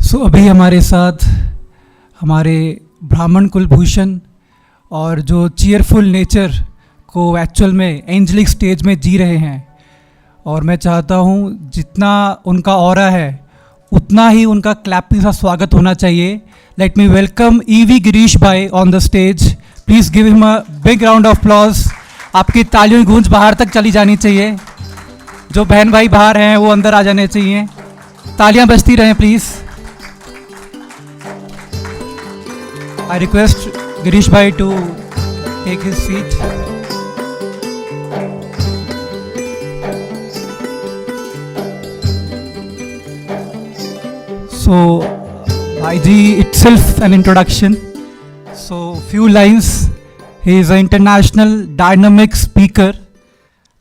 अभी हमारे साथ हमारे ब्राह्मण कुलभूषण और जो चीयरफुल नेचर को एक्चुअल में एंजलिक स्टेज में जी रहे हैं, और मैं चाहता हूँ जितना उनका ऑरा है उतना ही उनका क्लैपिंग का स्वागत होना चाहिए। Let me welcome EV Girish भाई on the stage. Please give him a big round of applause. आपकी तालियों की गूंज बाहर तक चली जानी चाहिए। जो बहन भाई बाहर हैं वो अंदर आ जाने चाहिए। तालियां बजती रहें please. I request Girish bhai to take his seat. So, Bhai ji itself an introduction. So, few lines. He is an international dynamic speaker,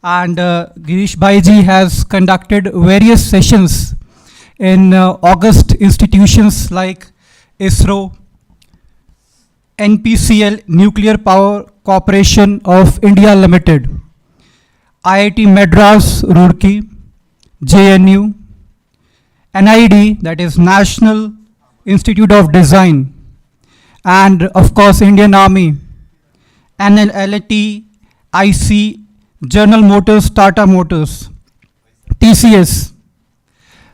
and Girish bhai ji has conducted various sessions in August institutions like ISRO, NPCL Nuclear Power Corporation of India Limited, IIT Madras Roorkee, JNU, NID, that is National Institute of Design, and of course Indian Army, NLT, IC, General Motors, Tata Motors, TCS.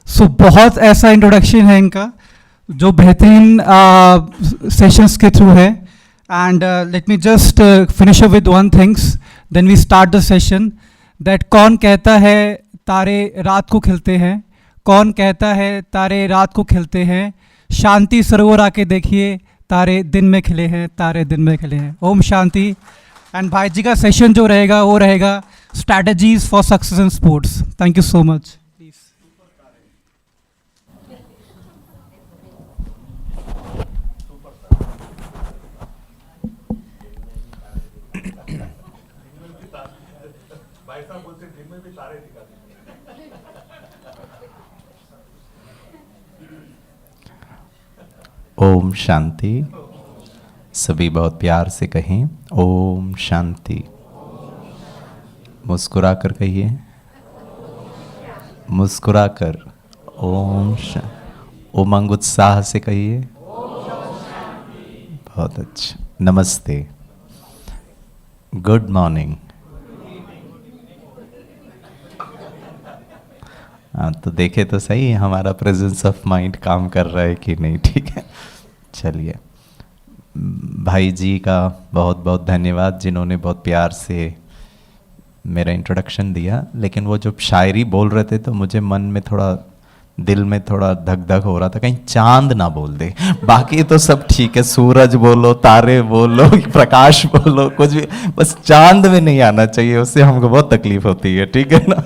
So बहुत ऐसा introduction है इनका जो बेहतरीन sessions के through है। And let me just finish up with one things, then we start the session. That कौन कहता है तारे रात को खिलते हैं, कौन कहता है तारे रात को खिलते हैं, शांति सरोवर आके देखिए तारे दिन में खिले हैं, तारे दिन में खिले हैं। ओम शांति। एंड भाई जी का सेशन जो रहेगा वो रहेगा strategies for success in sports. Thank you so much. ओम शांति। सभी बहुत प्यार से कहें ओम शांति। मुस्कुरा कर कहिए, मुस्कुरा कर ओम शांति। उमंग उत्साह से कहिए बहुत अच्छा। नमस्ते, गुड मॉर्निंग। हाँ, तो देखे तो सही हमारा प्रेजेंस ऑफ माइंड काम कर रहा है कि नहीं। ठीक है, चलिए। भाई जी का बहुत बहुत धन्यवाद जिन्होंने बहुत प्यार से मेरा इंट्रोडक्शन दिया। लेकिन वो जब शायरी बोल रहे थे तो मुझे मन में थोड़ा, दिल में थोड़ा धक धक हो रहा था कहीं चांद ना बोल दे। बाकी तो सब ठीक है, सूरज बोलो, तारे बोलो, प्रकाश बोलो, कुछ भी, बस चांद में नहीं आना चाहिए, उससे हमको बहुत तकलीफ होती है। ठीक है ना।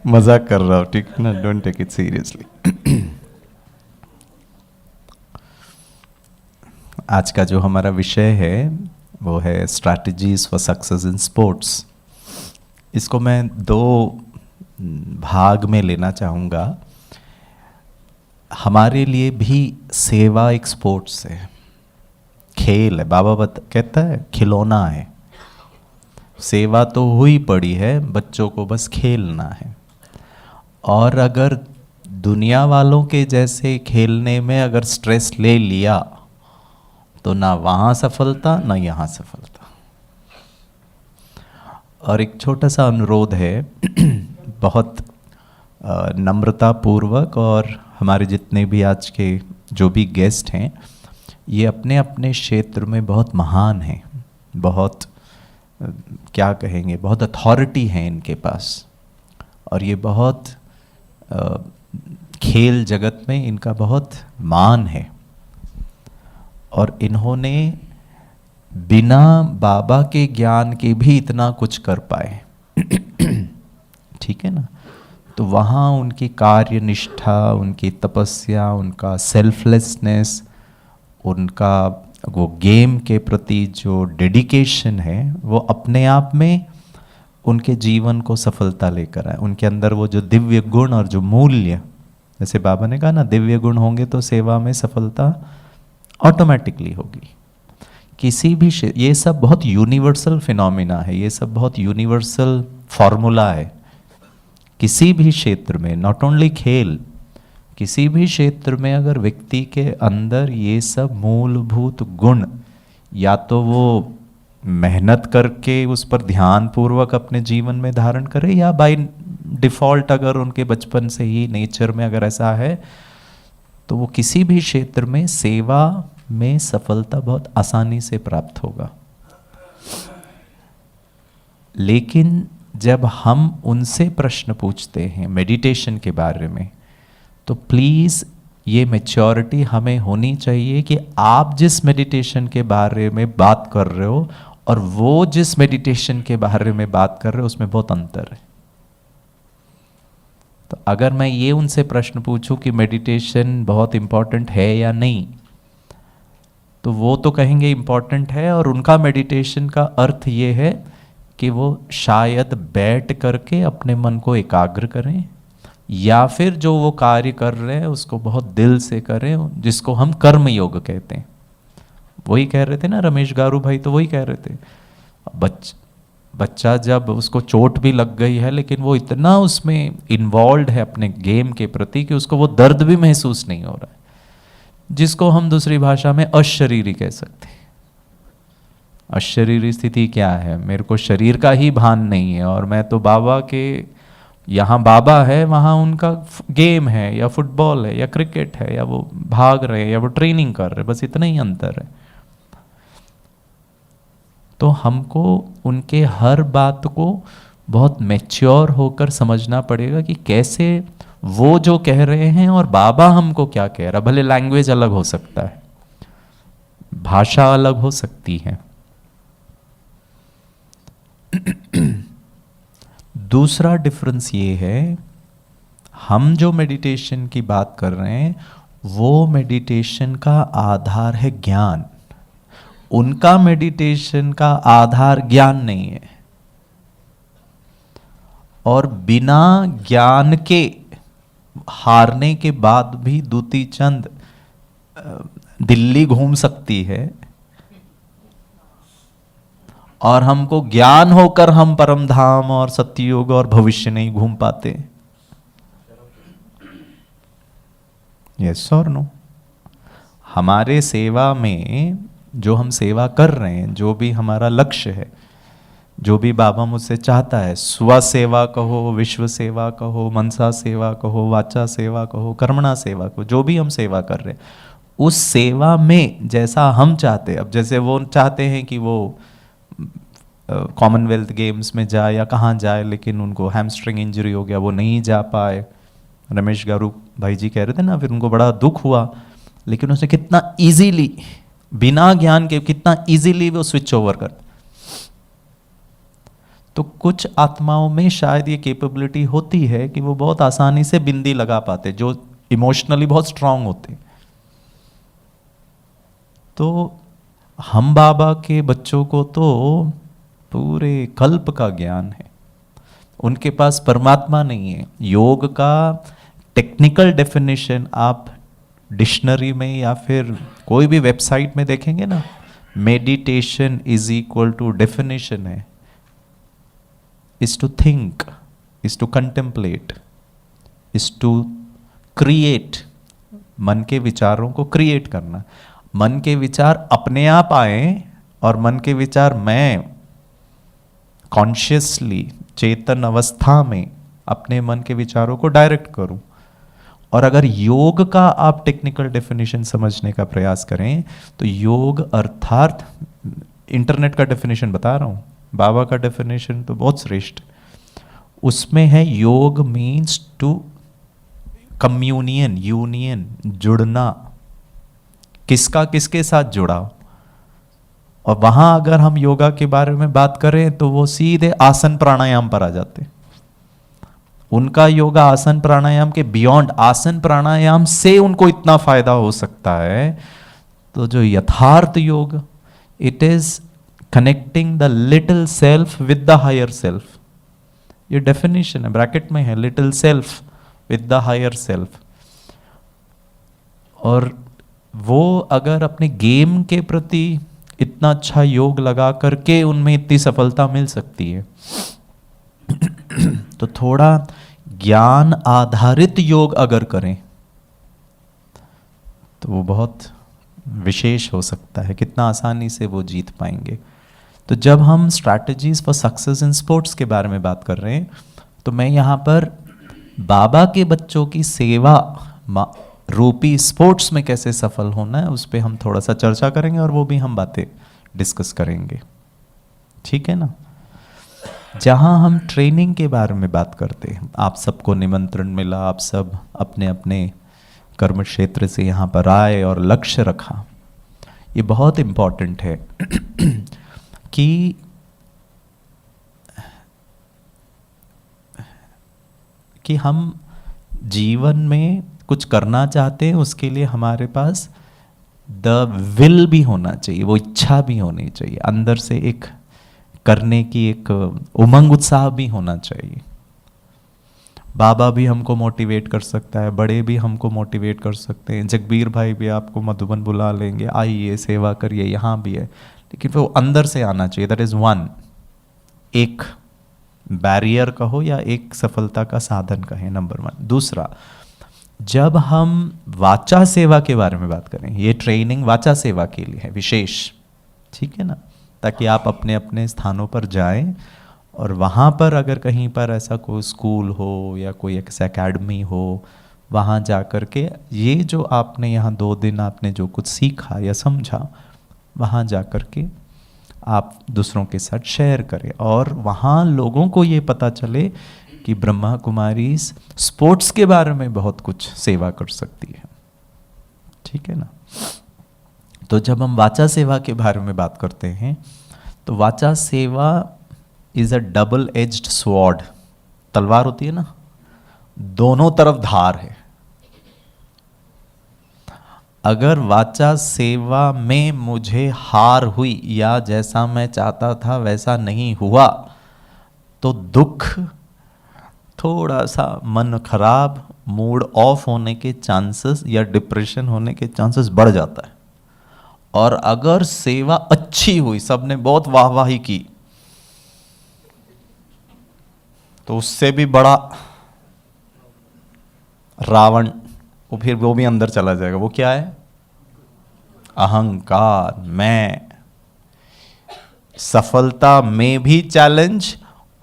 मजाक कर रहा हूँ, ठीक है ना, डोंट टेक इट सीरियसली। आज का जो हमारा विषय है वो है strategies for success in sports. इसको मैं दो भाग में लेना चाहूँगा। हमारे लिए भी सेवा एक स्पोर्ट्स है, खेल है। बाबा कहता है खिलौना है। सेवा तो हुई पड़ी है, बच्चों को बस खेलना है। और अगर दुनिया वालों के जैसे खेलने में अगर स्ट्रेस ले लिया तो ना वहाँ सफलता ना यहाँ सफलता। और एक छोटा सा अनुरोध है बहुत नम्रता पूर्वक, और हमारे जितने भी आज के जो भी गेस्ट हैं ये अपने अपने क्षेत्र में बहुत महान हैं, बहुत क्या कहेंगे, बहुत अथॉरिटी है इनके पास। और ये बहुत खेल जगत में इनका बहुत मान है। और इन्होंने बिना बाबा के ज्ञान के भी इतना कुछ कर पाए। ठीक है ना। तो वहाँ उनकी कार्य निष्ठा, उनकी तपस्या, उनका सेल्फलेसनेस, उनका वो गेम के प्रति जो डेडिकेशन है, वो अपने आप में उनके जीवन को सफलता लेकर आए। उनके अंदर वो जो दिव्य गुण और जो मूल्य, जैसे बाबा ने कहा ना, दिव्य गुण होंगे तो सेवा में सफलता ऑटोमेटिकली होगी। किसी भी ये सब बहुत यूनिवर्सल फिनोमिना है, ये सब बहुत यूनिवर्सल फॉर्मूला है। किसी भी क्षेत्र में, नॉट ओनली खेल, किसी भी क्षेत्र में अगर व्यक्ति के अंदर ये सब मूलभूत गुण, या तो वो मेहनत करके उस पर ध्यान पूर्वक अपने जीवन में धारण करे, या बाय डिफॉल्ट अगर उनके बचपन से ही नेचर में अगर ऐसा है, तो वो किसी भी क्षेत्र में सेवा में सफलता बहुत आसानी से प्राप्त होगा। लेकिन जब हम उनसे प्रश्न पूछते हैं मेडिटेशन के बारे में, तो प्लीज़ ये मैच्योरिटी हमें होनी चाहिए कि आप जिस मेडिटेशन के बारे में बात कर रहे हो और वो जिस मेडिटेशन के बारे में बात कर रहे हो उसमें बहुत अंतर है। तो अगर मैं ये उनसे प्रश्न पूछूं कि मेडिटेशन बहुत इम्पॉर्टेंट है या नहीं, तो वो तो कहेंगे इम्पॉर्टेंट है, और उनका मेडिटेशन का अर्थ ये है कि वो शायद बैठ करके अपने मन को एकाग्र करें, या फिर जो वो कार्य कर रहे हैं उसको बहुत दिल से करें, जिसको हम कर्म योग कहते हैं। वही कह रहे थे ना रमेश गारू भाई, तो वही कह रहे थे बच्चा जब उसको चोट भी लग गई है लेकिन वो इतना उसमें इन्वॉल्व है अपने गेम के प्रति कि उसको वो दर्द भी महसूस नहीं हो रहा है, जिसको हम दूसरी भाषा में अशरीरी कह सकते हैं। अशरीरी स्थिति क्या है? मेरे को शरीर का ही भान नहीं है, और मैं तो बाबा के, यहाँ बाबा है वहाँ उनका गेम है या फुटबॉल है या क्रिकेट है, या वो भाग रहे हैं या वो ट्रेनिंग कर रहे हैं, बस इतना ही अंतर है। तो हमको उनके हर बात को बहुत मैच्योर होकर समझना पड़ेगा कि कैसे वो जो कह रहे हैं और बाबा हमको क्या कह रहा। भले लैंग्वेज अलग हो सकता है, भाषा अलग हो सकती है। दूसरा डिफरेंस ये है, हम जो मेडिटेशन की बात कर रहे हैं वो मेडिटेशन का आधार है ज्ञान, उनका मेडिटेशन का आधार ज्ञान नहीं है। और बिना ज्ञान के हारने के बाद भी दूती चंद दिल्ली घूम सकती है, और हमको ज्ञान होकर हम परम धाम और सत्ययुग और भविष्य नहीं घूम पाते। यस और नो? हमारे सेवा में जो हम सेवा कर रहे हैं, जो भी हमारा लक्ष्य है, जो भी बाबा मुझसे चाहता है, स्व सेवा कहो, विश्व सेवा कहो, मनसा सेवा कहो, वाचा सेवा कहो, कर्मणा सेवा कहो, जो भी हम सेवा कर रहे हैं उस सेवा में जैसा हम चाहते हैं, अब जैसे वो चाहते हैं कि वो कॉमनवेल्थ गेम्स में जाए या कहाँ जाए, लेकिन उनको हैमस्ट्रिंग इंजरी हो गया, वो नहीं जा पाए। रमेश गारू भाई जी कह रहे थे ना, फिर उनको बड़ा दुख हुआ, लेकिन उसने कितना इजीली, बिना ज्ञान के कितना इजीली वो स्विच ओवर कर। तो कुछ आत्माओं में शायद ये कैपेबिलिटी होती है कि वो बहुत आसानी से बिंदी लगा पाते, जो इमोशनली बहुत स्ट्रांग होते। तो हम बाबा के बच्चों को तो पूरे कल्प का ज्ञान है, उनके पास परमात्मा नहीं है। योग का टेक्निकल डेफिनेशन आप डिक्शनरी में या फिर कोई भी वेबसाइट में देखेंगे ना, meditation is equal to definition है, is to think, is to contemplate, is to create। मन के विचारों को क्रिएट करना, मन के विचार अपने आप आए और मन के विचार मैं कॉन्शियसली चेतन अवस्था में अपने मन के विचारों को डायरेक्ट करूं। और अगर योग का आप टेक्निकल डेफिनेशन समझने का प्रयास करें तो योग अर्थात, इंटरनेट का डेफिनेशन बता रहा हूं, बाबा का डेफिनेशन तो बहुत श्रेष्ठ, उसमें है योग मीन्स टू कम्युनियन, यूनियन, जुड़ना। किसका किसके साथ जुड़ा? और वहां अगर हम योगा के बारे में बात करें तो वो सीधे आसन प्राणायाम पर आ जाते। उनका योगा आसन प्राणायाम के बियॉन्ड, आसन प्राणायाम से उनको इतना फायदा हो सकता है। तो जो यथार्थ योग, it is connecting the little self with the higher self. ये डेफिनेशन है, ब्रैकेट में है, little self with the higher self. और वो अगर अपने गेम के प्रति इतना अच्छा योग लगा करके उनमें इतनी सफलता मिल सकती है, तो थोड़ा ज्ञान आधारित योग अगर करें तो वो बहुत विशेष हो सकता है, कितना आसानी से वो जीत पाएंगे। तो जब हम strategies for success in sports के बारे में बात कर रहे हैं, तो मैं यहाँ पर बाबा के बच्चों की सेवा रूपी स्पोर्ट्स में कैसे सफल होना है उस पर हम थोड़ा सा चर्चा करेंगे, और वो भी हम बातें डिस्कस करेंगे, ठीक है ना। जहाँ हम ट्रेनिंग के बारे में बात करते हैं, आप सबको निमंत्रण मिला, आप सब अपने अपने कर्म क्षेत्र से यहाँ पर आए और लक्ष्य रखा। ये बहुत इम्पॉर्टेंट है कि हम जीवन में कुछ करना चाहते हैं, उसके लिए हमारे पास द विल भी होना चाहिए, वो इच्छा भी होनी चाहिए, अंदर से एक करने की एक उमंग उत्साह भी होना चाहिए। बाबा भी हमको मोटिवेट कर सकता है, बड़े भी हमको मोटिवेट कर सकते हैं, जगबीर भाई भी आपको मधुबन बुला लेंगे, आइए सेवा करिए, यहाँ भी है, लेकिन वो अंदर से आना चाहिए। दैट इज वन, एक बैरियर कहो या एक सफलता का साधन कहें, नंबर वन। दूसरा, जब हम वाचा सेवा के बारे में बात करें, ये ट्रेनिंग वाचा सेवा के लिए है विशेष, ठीक है ना, ताकि आप अपने अपने स्थानों पर जाएं और वहाँ पर अगर कहीं पर ऐसा कोई स्कूल हो या कोई ऐसा एकेडमी हो, वहाँ जा कर के ये जो आपने यहाँ 2 दिन आपने जो कुछ सीखा या समझा, वहाँ जा कर के आप दूसरों के साथ शेयर करें, और वहाँ लोगों को ये पता चले कि ब्रह्मा कुमारी स्पोर्ट्स के बारे में बहुत कुछ सेवा कर सकती है, ठीक है ना। तो जब हम वाचा सेवा के बारे में बात करते हैं, तो वाचा सेवा is a double edged sword, तलवार होती है ना, दोनों तरफ धार है। अगर वाचा सेवा में मुझे हार हुई या जैसा मैं चाहता था वैसा नहीं हुआ, तो दुख, थोड़ा सा मन खराब, मूड ऑफ होने के चांसेस या डिप्रेशन होने के चांसेस बढ़ जाता है। और अगर सेवा अच्छी हुई, सबने बहुत वाहवाही की, तो उससे भी बड़ा रावण, वो फिर वो भी अंदर चला जाएगा। वो क्या है? अहंकार। मैं, सफलता में भी चैलेंज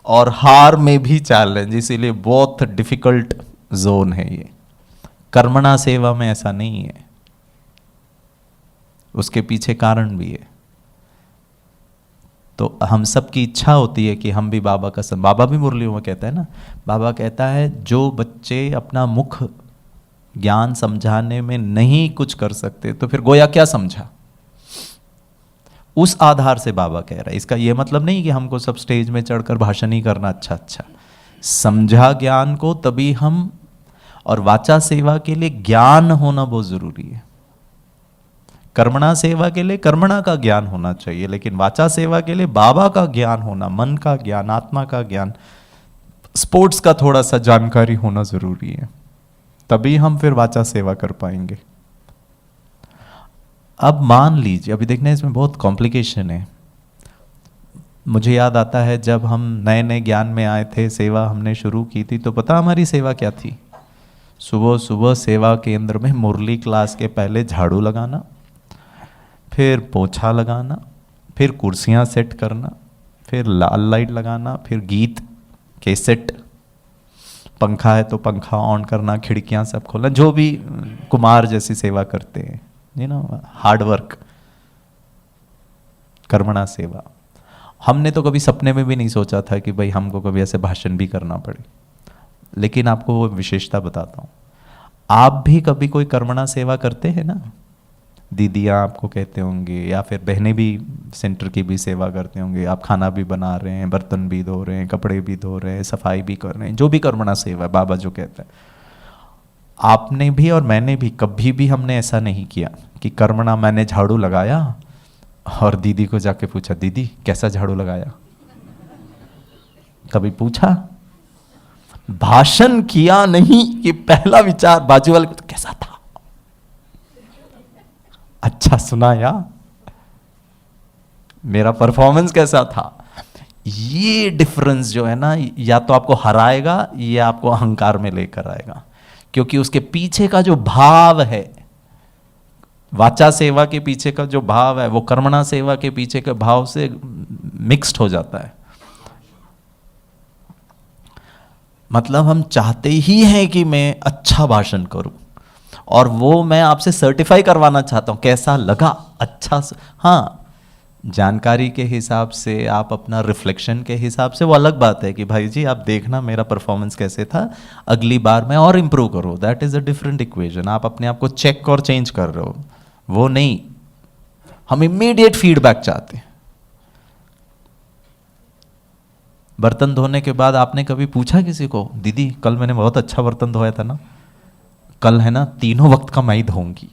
और हार में भी चैलेंज, इसीलिए बहुत डिफिकल्ट जोन है ये। कर्मणा सेवा में ऐसा नहीं है, उसके पीछे कारण भी है। तो हम सब की इच्छा होती है कि हम भी बाबा का बाबा भी मुरलियों में कहता है ना, बाबा कहता है जो बच्चे अपना मुख ज्ञान समझाने में नहीं कुछ कर सकते, तो फिर गोया क्या समझा, उस आधार से बाबा कह रहा है। इसका यह मतलब नहीं कि हमको सब स्टेज में चढ़कर भाषण ही करना, अच्छा समझा ज्ञान को तभी हम, और वाचा सेवा के लिए ज्ञान होना बहुत जरूरी है। कर्मणा सेवा के लिए कर्मणा का ज्ञान होना चाहिए, लेकिन वाचा सेवा के लिए बाबा का ज्ञान होना, मन का ज्ञान, आत्मा का ज्ञान, स्पोर्ट्स का थोड़ा सा जानकारी होना जरूरी है, तभी हम फिर वाचा सेवा कर पाएंगे। अब मान लीजिए, अभी देखना इसमें बहुत कॉम्प्लिकेशन है। मुझे याद आता है जब हम नए नए ज्ञान में आए थे, सेवा हमने शुरू की थी, तो पता हमारी सेवा क्या थी? सुबह सुबह सेवा केंद्र में मुरली क्लास के पहले झाड़ू लगाना, फिर पोछा लगाना, फिर कुर्सियां सेट करना, फिर लाल लाइट लगाना, फिर गीत कैसेट, पंखा है तो पंखा ऑन करना, खिड़कियां सब खोलना, जो भी कुमार जैसी सेवा करते हैं, यू नो, हार्ड वर्क, कर्मणा सेवा। हमने तो कभी सपने में भी नहीं सोचा था कि भाई हमको कभी ऐसे भाषण भी करना पड़े, लेकिन आपको वो विशेषता बताता हूँ। आप भी कभी कोई कर्मणा सेवा करते हैं ना, दीदियाँ आपको कहते होंगे, या फिर बहनें भी सेंटर की भी सेवा करते होंगे, आप खाना भी बना रहे हैं, बर्तन भी धो रहे हैं, कपड़े भी धो रहे हैं, सफाई भी कर रहे हैं, जो भी कर्मणा सेवा है, बाबा जो कहता है। आपने भी और मैंने भी कभी भी हमने ऐसा नहीं किया कि कर्मणा मैंने झाड़ू लगाया और दीदी को जाके पूछा, दीदी कैसा झाड़ू लगाया? कभी पूछा? भाषण किया नहीं कि पहला विचार बाजू वाले को, तो कैसा था, अच्छा सुना या मेरा परफॉर्मेंस कैसा था? ये डिफरेंस जो है ना, या तो आपको हराएगा या आपको अहंकार में लेकर आएगा, क्योंकि उसके पीछे का जो भाव है वाचा सेवा के पीछे का जो भाव है वो कर्मणा सेवा के पीछे के भाव से मिक्स्ड हो जाता है। मतलब हम चाहते ही हैं कि मैं अच्छा भाषण करूं, और वो मैं आपसे सर्टिफाई करवाना चाहता हूं कैसा लगा, अच्छा हाँ, जानकारी के हिसाब से, आप अपना रिफ्लेक्शन के हिसाब से वो अलग बात है कि भाई जी आप देखना मेरा परफॉर्मेंस कैसे था, अगली बार मैं और इम्प्रूव करो, that is a different equation. आप अपने आप को चेक और चेंज कर रहे हो, वो नहीं। हम इमीडिएट फीडबैक चाहते हैं। बर्तन धोने के बाद आपने कभी पूछा किसी को, दीदी कल मैंने बहुत अच्छा बर्तन धोया था ना, कल है ना तीनों वक्त का मैं ही धोऊंगी।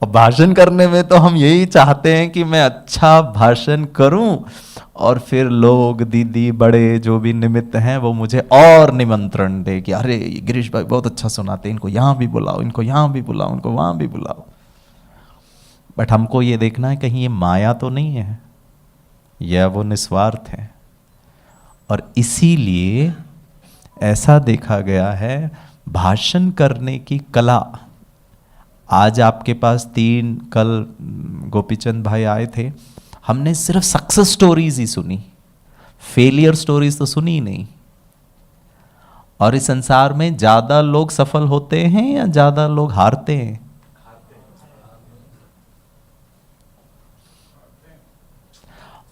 और भाषण करने में तो हम यही चाहते हैं कि मैं अच्छा भाषण करूं, और फिर लोग, दीदी, बड़े जो भी निमित्त हैं वो मुझे और निमंत्रण दे कि अरे गिरीश भाई बहुत अच्छा सुनाते, इनको यहाँ भी बुलाओ, इनको यहाँ भी बुलाओ, इनको वहाँ भी बुलाओ। बट हमको ये देखना है कहीं ये माया तो नहीं है, या वो निस्वार्थ है। और इसीलिए ऐसा देखा गया है भाषण करने की कला। आज आपके पास कल गोपीचंद भाई आए थे, हमने सिर्फ सक्सेस स्टोरीज ही सुनी, फेलियर स्टोरीज तो सुनी ही नहीं। और इस संसार में ज्यादा लोग सफल होते हैं या ज्यादा लोग हारते हैं?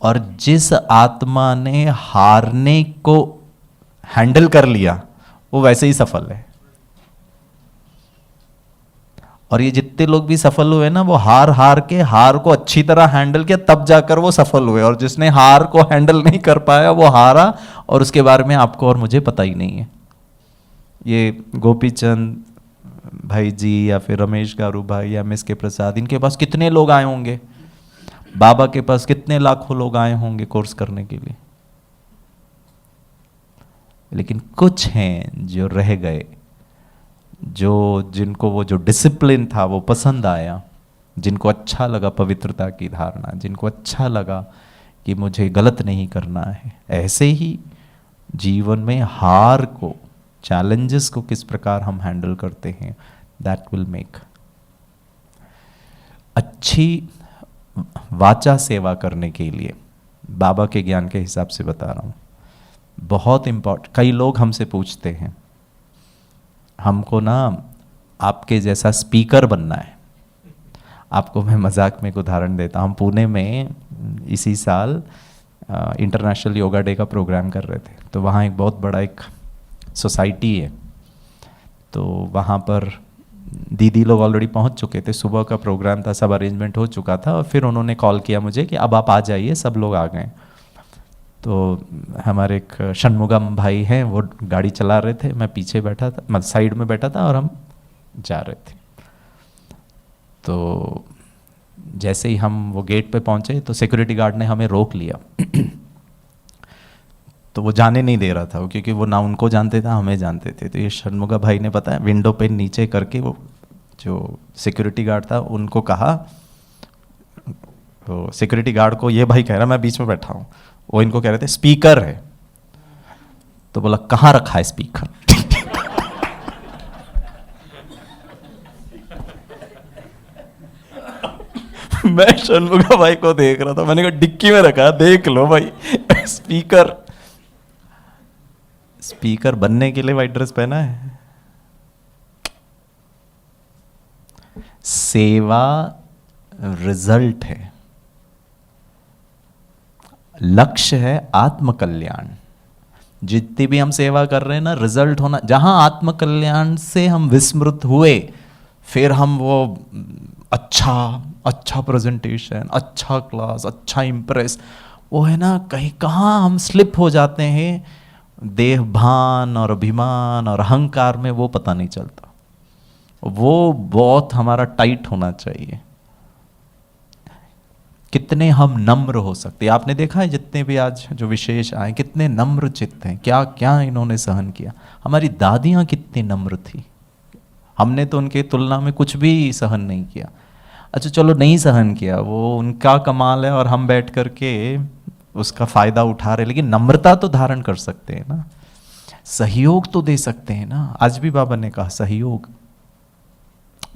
और जिस आत्मा ने हारने को हैंडल कर लिया वो वैसे ही सफल है। और ये जितने लोग भी सफल हुए ना, वो हार के हार को अच्छी तरह हैंडल किया तब जाकर वो सफल हुए। और जिसने हार को हैंडल नहीं कर पाया वो हारा, और उसके बारे में आपको और मुझे पता ही नहीं है। ये गोपीचंद भाई जी या फिर रमेश गारू भाई या एम एस के प्रसाद, इनके पास कितने लोग आए होंगे, बाबा के पास कितने लाखों लोग आए होंगे कोर्स करने के लिए। लेकिन कुछ हैं जो रह गए, जिनको वो जो डिसिप्लिन था वो पसंद आया, जिनको अच्छा लगा पवित्रता की धारणा, जिनको अच्छा लगा कि मुझे गलत नहीं करना है। ऐसे ही जीवन में हार को, चैलेंजेस को किस प्रकार हम हैंडल करते हैं, दैट विल मेक। अच्छी वाचा सेवा करने के लिए, बाबा के ज्ञान के हिसाब से बता रहा हूँ, बहुत इम्पोर्टेंट। कई लोग हमसे पूछते हैं, हमको ना आपके जैसा स्पीकर बनना है। आपको मैं मजाक में एक उदाहरण देता हूँ। हम पुणे में इसी साल इंटरनेशनल योगा डे का प्रोग्राम कर रहे थे, तो वहाँ एक बहुत बड़ा एक सोसाइटी है, तो वहाँ पर दीदी लोग ऑलरेडी पहुँच चुके थे, सुबह का प्रोग्राम था, सब अरेंजमेंट हो चुका था। और फिर उन्होंने कॉल किया मुझे कि अब आप आ जाइए, सब लोग आ गए। तो हमारे एक षणमुगम भाई हैं, वो गाड़ी चला रहे थे, मैं पीछे बैठा था, मैं साइड में बैठा था, और हम जा रहे थे। तो जैसे ही हम वो गेट पे पहुंचे तो सिक्योरिटी गार्ड ने हमें रोक लिया। तो वो जाने नहीं दे रहा था, क्योंकि वो ना उनको जानते था, हमें जानते थे। तो ये षणमुगा भाई ने पता है विंडो पे नीचे करके वो जो सिक्योरिटी गार्ड था उनको कहा, तो सिक्योरिटी गार्ड को ये भाई कह रहा मैं बीच में बैठा हूँ, वो इनको कह रहे थे स्पीकर है। तो बोला कहाँ रखा है स्पीकर? मैं षणमुगा भाई को देख रहा था, मैंने कहा डिक्की में रखा, देख लो भाई। स्पीकर, स्पीकर बनने के लिए व्हाइट ड्रेस पहना है? सेवा रिजल्ट है, लक्ष्य है आत्मकल्याण। जितनी भी हम सेवा कर रहे हैं ना, रिजल्ट होना। जहां आत्मकल्याण से हम विस्मृत हुए, फिर हम वो अच्छा प्रेजेंटेशन, अच्छा क्लास, अच्छा इम्प्रेस, वो है ना, कहीं कहाँ हम स्लिप हो जाते हैं देह भान और अभिमान और अहंकार में, वो पता नहीं चलता। वो बहुत हमारा टाइट होना चाहिए। कितने हम नम्र हो सकते हैं। आपने देखा है जितने भी आज जो विशेष आए, कितने नम्र चित्त हैं, क्या क्या इन्होंने सहन किया। हमारी दादियाँ कितनी नम्र थी, हमने तो उनके तुलना में कुछ भी सहन नहीं किया। अच्छा चलो नहीं सहन किया, वो उनका कमाल है, और हम बैठ कर के उसका फायदा उठा रहे। लेकिन नम्रता तो धारण कर सकते हैं ना, सहयोग तो दे सकते हैं ना। आज भी बाबा ने कहा सहयोग,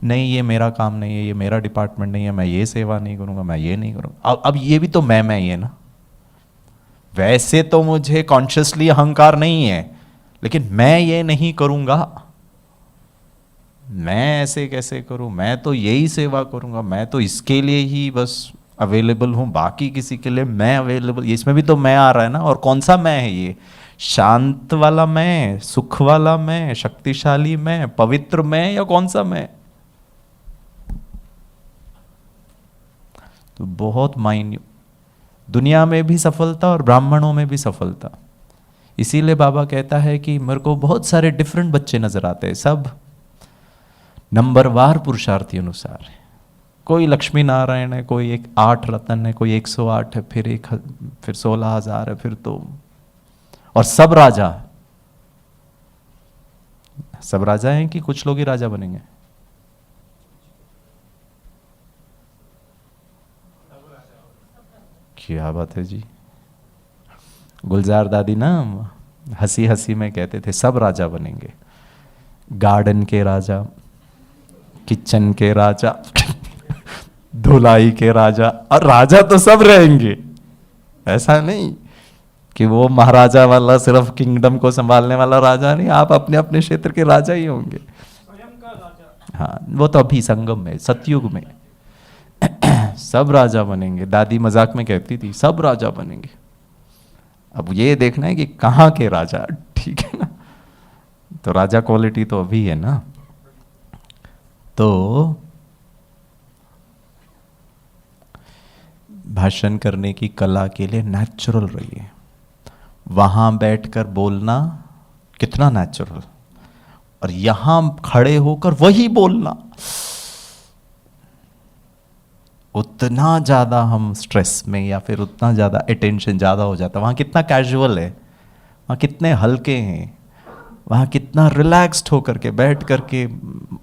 नहीं ये मेरा काम नहीं है, ये मेरा डिपार्टमेंट नहीं है, मैं ये सेवा नहीं करूँगा, मैं ये नहीं करूँगा। अब ये भी तो मैं ही है ना। वैसे तो मुझे कॉन्शियसली अहंकार नहीं है, लेकिन मैं ये नहीं करूँगा, मैं ऐसे कैसे करूँ, मैं तो यही सेवा करूँगा, मैं तो इसके लिए ही बस अवेलेबल हूँ, बाकी किसी के लिए मैं अवेलेबल, इसमें भी तो मैं आ रहा है ना। और कौन सा मैं है ये? शांत वाला मैं, सुख वाला मैं, शक्तिशाली मैं, पवित्र मैं, या कौन सा मैं? तो बहुत मायन्यूट। दुनिया में भी सफलता और ब्राह्मणों में भी सफलता। इसीलिए बाबा कहता है कि मेरे को बहुत सारे डिफरेंट बच्चे नजर आते हैं, सब नंबरवार पुरुषार्थी अनुसार है। कोई लक्ष्मी नारायण है, कोई 8 रत्न है, कोई 108 है, फिर 16,000 है, फिर तो, और सब राजा। सब राजा हैं कि कुछ लोग ही राजा बनेंगे? क्या बात है जी। गुलजार दादी ना हंसी हंसी में कहते थे सब राजा बनेंगे। गार्डन के राजा, किचन के राजा, धुलाई के राजा, और राजा तो सब रहेंगे। ऐसा नहीं कि वो महाराजा वाला सिर्फ किंगडम को संभालने वाला राजा नहीं, आप अपने अपने क्षेत्र के राजा ही होंगे। हाँ, वो तो अभी संगम में, सतयुग में सब राजा बनेंगे। दादी मजाक में कहती थी सब राजा बनेंगे। अब ये देखना है कि कहाँ के राजा, ठीक है ना। तो राजा क्वालिटी तो अभी है ना। तो भाषण करने की कला के लिए नेचुरल रहिए। वहां बैठकर बोलना कितना नेचुरल, और यहां खड़े होकर वही बोलना, उतना ज्यादा हम स्ट्रेस में, या फिर उतना ज्यादा अटेंशन ज्यादा हो जाता है। वहां कितना कैजुअल है, वहां कितने हल्के हैं, वहां कितना रिलैक्स्ड होकर के बैठ करके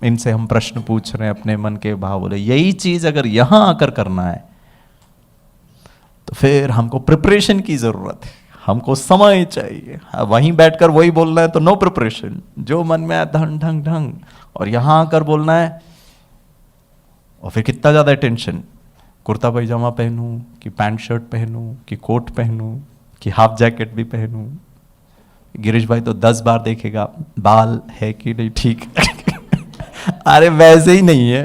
इनसे हम प्रश्न पूछ रहे हैं, अपने मन के भाव बोले। यही चीज अगर यहां आकर करना है तो फिर हमको प्रिपरेशन की जरूरत है, हमको समय चाहिए। वहीं बैठकर वही बोलना है तो नो प्रिपरेशन, जो मन में आया ढंग ढंग ढंग। और यहां आकर बोलना है, और फिर कितना ज्यादा टेंशन, कुर्ता पैजामा पहनूं कि पैंट शर्ट पहनूं कि कोट पहनूं कि हाफ जैकेट भी पहनूं। गिरीश भाई तो 10 बार देखेगा बाल है कि नहीं ठीक अरे वैसे ही नहीं है,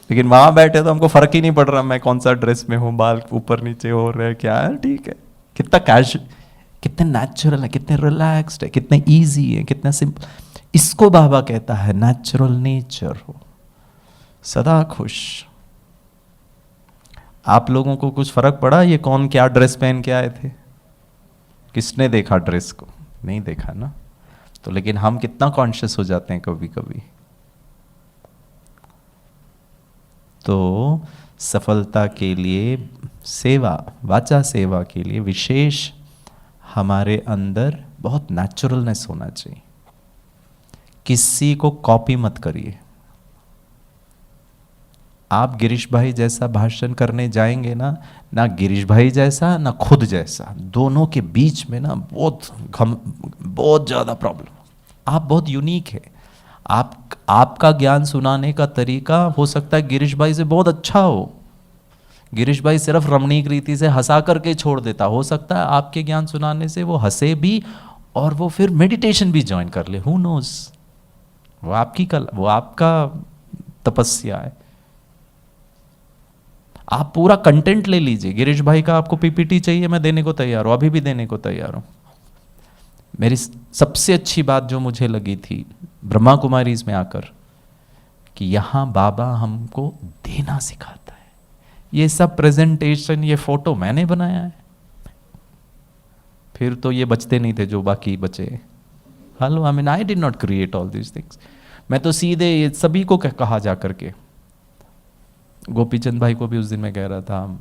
लेकिन वहां बैठे तो हमको फर्क ही नहीं पड़ रहा मैं कौन सा ड्रेस में हूँ, बाल ऊपर नीचे हो रहे हैं, क्या है, ठीक है। कितना कैजुअल, कितने नेचुरल है, कितने रिलैक्स्ड है, कितने इजी है, कितना सिंपल। इसको बाबा कहता है नेचुरल नेचर हो, सदा खुश। आप लोगों को कुछ फर्क पड़ा ये कौन क्या ड्रेस पहन के आए थे? किसने देखा ड्रेस को? नहीं देखा ना। तो लेकिन हम कितना कॉन्शियस हो जाते हैं कभी कभी। तो सफलता के लिए सेवा, वाचा सेवा के लिए विशेष हमारे अंदर बहुत नेचुरलनेस होना चाहिए। किसी को कॉपी मत करिए। आप गिरीश भाई जैसा भाषण करने जाएंगे ना, ना गिरीश भाई जैसा ना खुद जैसा, दोनों के बीच में ना बहुत ज़्यादा प्रॉब्लम। आप बहुत यूनिक है। आपका ज्ञान सुनाने का तरीका हो सकता है गिरीश भाई से बहुत अच्छा हो। गिरीश भाई सिर्फ रमणीक रीति से हंसा करके छोड़ देता, हो सकता है आपके ज्ञान सुनाने से वो हंसे भी और वो फिर मेडिटेशन भी ज्वाइन कर ले, हु नोज। वो आपकी कला, वो आपका तपस्या है। आप पूरा कंटेंट ले लीजिए। गिरीश भाई का आपको पीपीटी चाहिए, मैं देने को तैयार हूं, अभी भी देने को तैयार हूं। मेरी सबसे अच्छी बात जो मुझे लगी थी ब्रह्मा कुमारी में आकर, कि यहां बाबा हमको देना सिखाता है। ये सब प्रेजेंटेशन, ये फोटो मैंने बनाया है, फिर तो ये बचते नहीं थे जो बाकी बचे। Hello, I mean I did not create all these things. मैं तो सीधे ये सभी को कहा जा करके, गोपीचंद भाई को भी उस दिन मैं कह रहा था,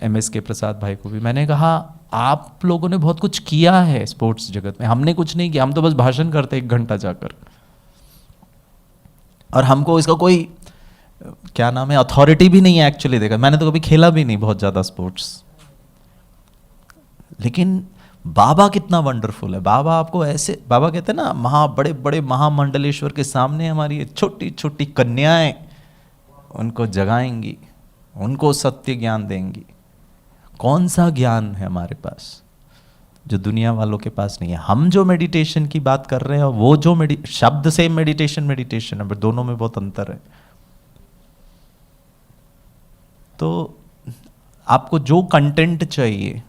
MS के प्रसाद भाई को भी मैंने कहा, आप लोगों ने बहुत कुछ किया है स्पोर्ट्स जगत में, हमने कुछ नहीं किया। हम तो बस भाषण करते 1 घंटा जाकर, और हमको इसका कोई क्या नाम है अथॉरिटी भी नहीं है एक्चुअली। देखा, मैंने तो कभी खेला भी नहीं बहुत ज़्यादा स्पोर्ट्स, लेकिन बाबा कितना वंडरफुल है। बाबा आपको ऐसे, बाबा कहते हैं ना, बड़े बड़े महामंडलेश्वर के सामने हमारी ये छोटी छोटी कन्याएं उनको जगाएंगी, उनको सत्य ज्ञान देंगी। कौन सा ज्ञान है हमारे पास जो दुनिया वालों के पास नहीं है? हम जो मेडिटेशन की बात कर रहे हैं और वो जो शब्द से मेडिटेशन है, पर दोनों में बहुत अंतर है। तो आपको जो कंटेंट चाहिए,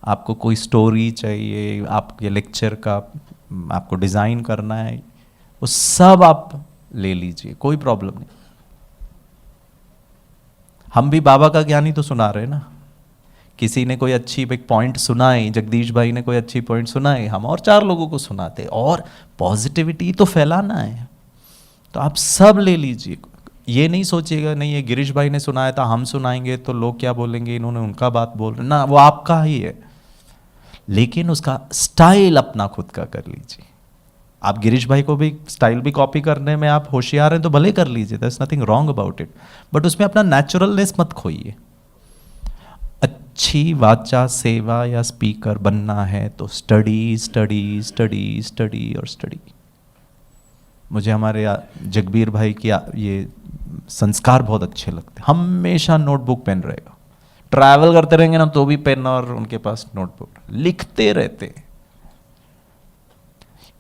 आपको कोई स्टोरी चाहिए, आपके लेक्चर का आपको डिज़ाइन करना है, वो सब आप ले लीजिए, कोई प्रॉब्लम नहीं। हम भी बाबा का ज्ञान ही तो सुना रहे हैं ना। किसी ने कोई अच्छी एक पॉइंट सुनाई, जगदीश भाई ने कोई अच्छी पॉइंट सुनाई, हम और 4 लोगों को सुनाते, और पॉजिटिविटी तो फैलाना है। तो आप सब ले लीजिए, ये नहीं सोचिएगा नहीं ये गिरीश भाई ने सुनाया था, हम सुनाएंगे तो लोग क्या बोलेंगे, इन्होंने उनका बात बोल रहे ना, वो आपका ही है, लेकिन उसका स्टाइल अपना खुद का कर लीजिए। आप गिरीश भाई को भी स्टाइल भी कॉपी करने में आप होशियार हैं तो भले कर लीजिए, that's nothing wrong about it, but उसमें अपना नेचुरलनेस मत खोइए। अच्छी वाचा सेवा या स्पीकर बनना है तो स्टडी स्टडी स्टडी स्टडी और स्टडी। मुझे हमारे जगबीर भाई की ये संस्कार बहुत अच्छे लगते, हमेशा नोटबुक पेन रहेगा, ट्रैवल करते रहेंगे ना तो भी पेन और उनके पास नोटबुक, लिखते रहते।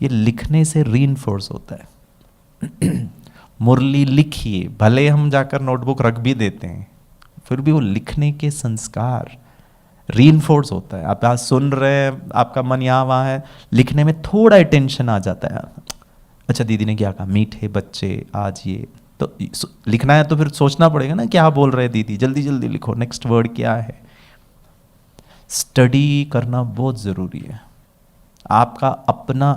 ये लिखने से रीइंफोर्स होता है। मुरली लिखिए, भले हम जाकर नोटबुक रख भी देते हैं, फिर भी वो लिखने के संस्कार रीइंफोर्स होता है। आप आज सुन रहे हैं, आपका मन यहाँ वहाँ है, लिखने में थोड़ा अटेंशन आ जाता है। अच्छा दीदी ने क्या कहा, मीठे बच्चे आज ये, तो लिखना है तो फिर सोचना पड़ेगा ना क्या बोल रहे हैं दीदी, जल्दी जल्दी लिखो, नेक्स्ट वर्ड क्या है। स्टडी करना बहुत ज़रूरी है। आपका अपना,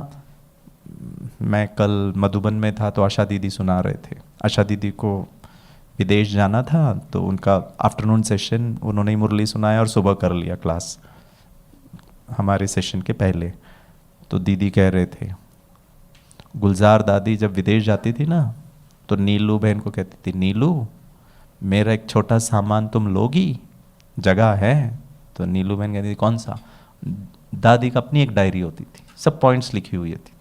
मैं कल मधुबन में था तो आशा दीदी सुना रहे थे, आशा दीदी को विदेश जाना था तो उनका आफ्टरनून सेशन उन्होंने ही मुरली सुनाया और सुबह कर लिया क्लास हमारे सेशन के पहले। तो दीदी कह रहे थे, गुलजार दादी जब विदेश जाती थी ना तो नीलू बहन को कहती थी, नीलू मेरा एक छोटा सामान तुम लोगी, जगह है? तो नीलू बहन कहती थी कौन सा? दादी का अपनी एक डायरी होती थी, सब पॉइंट्स लिखी हुई थी।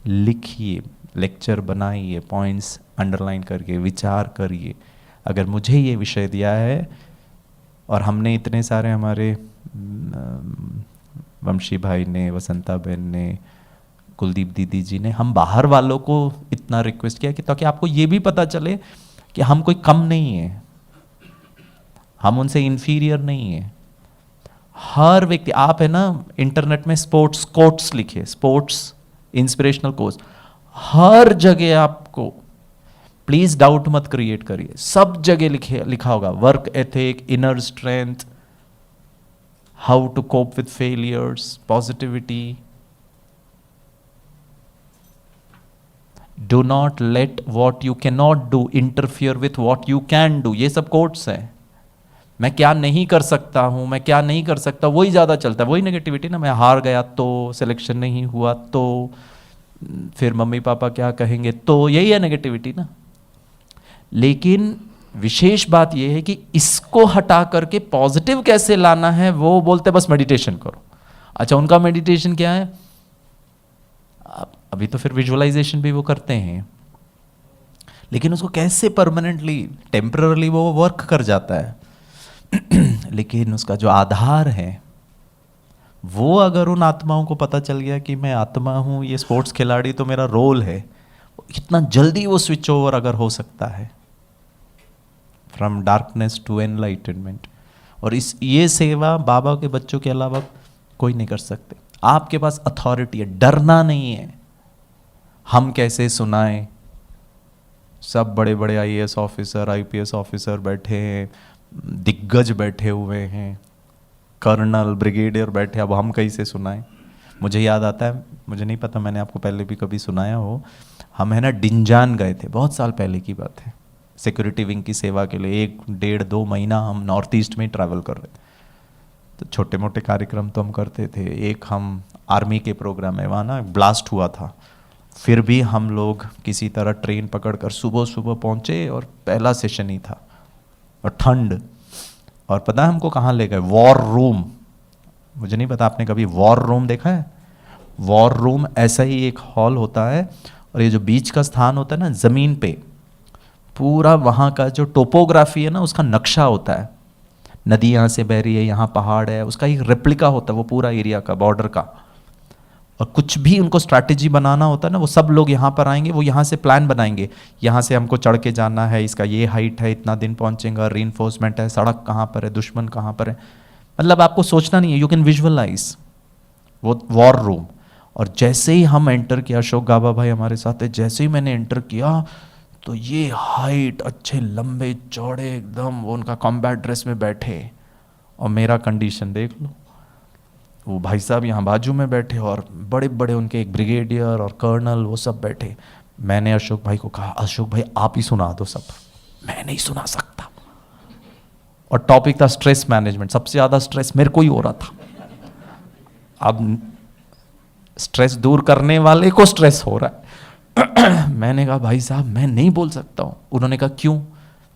लिखिए, लेक्चर बनाइए, पॉइंट्स अंडरलाइन करके विचार करिए। अगर मुझे ये विषय दिया है और हमने इतने सारे, हमारे वंशी भाई ने, वसंता बहन ने, कुलदीप दीदी जी ने, हम बाहर वालों को इतना रिक्वेस्ट किया कि ताकि आपको ये भी पता चले कि हम कोई कम नहीं है, हम उनसे इंफीरियर नहीं है। हर व्यक्ति, आप है ना इंटरनेट में स्पोर्ट्स कोट्स लिखिए, स्पोर्ट्स इंस्पिरेशनल कोट्स, हर जगह आपको प्लीज डाउट मत क्रिएट करिए, सब जगह लिखा होगा work ethic, inner strength, how to cope with failures, positivity, do not let what you can not do interfere with what you can do. ये सब कोट्स हैं। मैं क्या नहीं कर सकता हूं, मैं क्या नहीं कर सकता, वही ज्यादा चलता है, वही नेगेटिविटी ना। मैं हार गया तो, सिलेक्शन नहीं हुआ तो, फिर मम्मी पापा क्या कहेंगे तो, यही है नेगेटिविटी ना। लेकिन विशेष बात यह है कि इसको हटा करके पॉजिटिव कैसे लाना है, वो बोलते बस मेडिटेशन करो। अच्छा, उनका मेडिटेशन क्या है? अभी तो फिर विजुअलाइजेशन भी वो करते हैं, लेकिन उसको कैसे परमानेंटली, टेम्पररली वो वर्क कर जाता है। लेकिन उसका जो आधार है वो अगर उन आत्माओं को पता चल गया कि मैं आत्मा हूं, ये स्पोर्ट्स खिलाड़ी तो मेरा रोल है, कितना जल्दी वो स्विच ओवर अगर हो सकता है फ्रॉम डार्कनेस टू एनलाइटनमेंट। और ये सेवा बाबा के बच्चों के अलावा कोई नहीं कर सकते। आपके पास अथॉरिटी है, डरना नहीं है। हम कैसे सुनाएं, सब बड़े बड़े आईएएस ऑफिसर, आईपीएस ऑफिसर बैठे हैं, दिग्गज बैठे हुए हैं, कर्नल, ब्रिगेडियर बैठे, अब हम कैसे सुनाएं। मुझे याद आता है, मुझे नहीं पता मैंने आपको पहले भी कभी सुनाया हो, हम है ना डिंजान गए थे, बहुत साल पहले की बात है, सिक्योरिटी विंग की सेवा के लिए 1-1.5-2 महीना हम नॉर्थ ईस्ट में ही ट्रैवल कर रहे थे। तो छोटे मोटे कार्यक्रम तो हम करते थे। एक हम आर्मी के प्रोग्राम में, वहाँ ना ब्लास्ट हुआ था, फिर भी हम लोग किसी तरह ट्रेन पकड़कर सुबह सुबह पहुँचे और पहला सेशन ही था और ठंड, और पता है हमको कहाँ ले गए? War room. मुझे नहीं पता आपने कभी वॉर रूम देखा है? वॉर रूम ऐसा ही एक हॉल होता है, और ये जो बीच का स्थान होता है ना, ज़मीन पे पूरा वहाँ का जो टोपोग्राफी है ना, उसका नक्शा होता है। नदी यहाँ से बह रही है, यहाँ पहाड़ है, उसका एक रेप्लिका होता है वो पूरा एरिया का, बॉर्डर का। और कुछ भी उनको स्ट्रैटेजी बनाना होता है ना, वो सब लोग यहाँ पर आएंगे, वो यहाँ से प्लान बनाएंगे, यहाँ से हमको चढ़ के जाना है, इसका ये हाइट है, इतना दिन पहुँचेगा, रीइंफोर्समेंट है, सड़क कहाँ पर है, दुश्मन कहाँ पर है। मतलब आपको सोचना नहीं है, यू कैन विजुअलाइज वो वॉर रूम। और जैसे ही हम एंटर किया, अशोक गाबा भाई हमारे साथ है, जैसे ही मैंने एंटर किया तो ये हाइट, अच्छे लंबे चौड़े एकदम, वो उनका कॉम्बैट ड्रेस में बैठे, और मेरा कंडीशन देख लो। वो भाई साहब यहाँ बाजू में बैठे, और बड़े बड़े उनके एक ब्रिगेडियर और कर्नल, वो सब बैठे। मैंने अशोक भाई को कहा, अशोक भाई आप ही सुना दो सब, मैं नहीं सुना सकता। और टॉपिक था स्ट्रेस मैनेजमेंट। सबसे ज़्यादा स्ट्रेस मेरे को ही हो रहा था। अब स्ट्रेस दूर करने वाले को स्ट्रेस हो रहा है। मैंने कहा भाई साहब मैं नहीं बोल सकता हूं। उन्होंने कहा क्यों?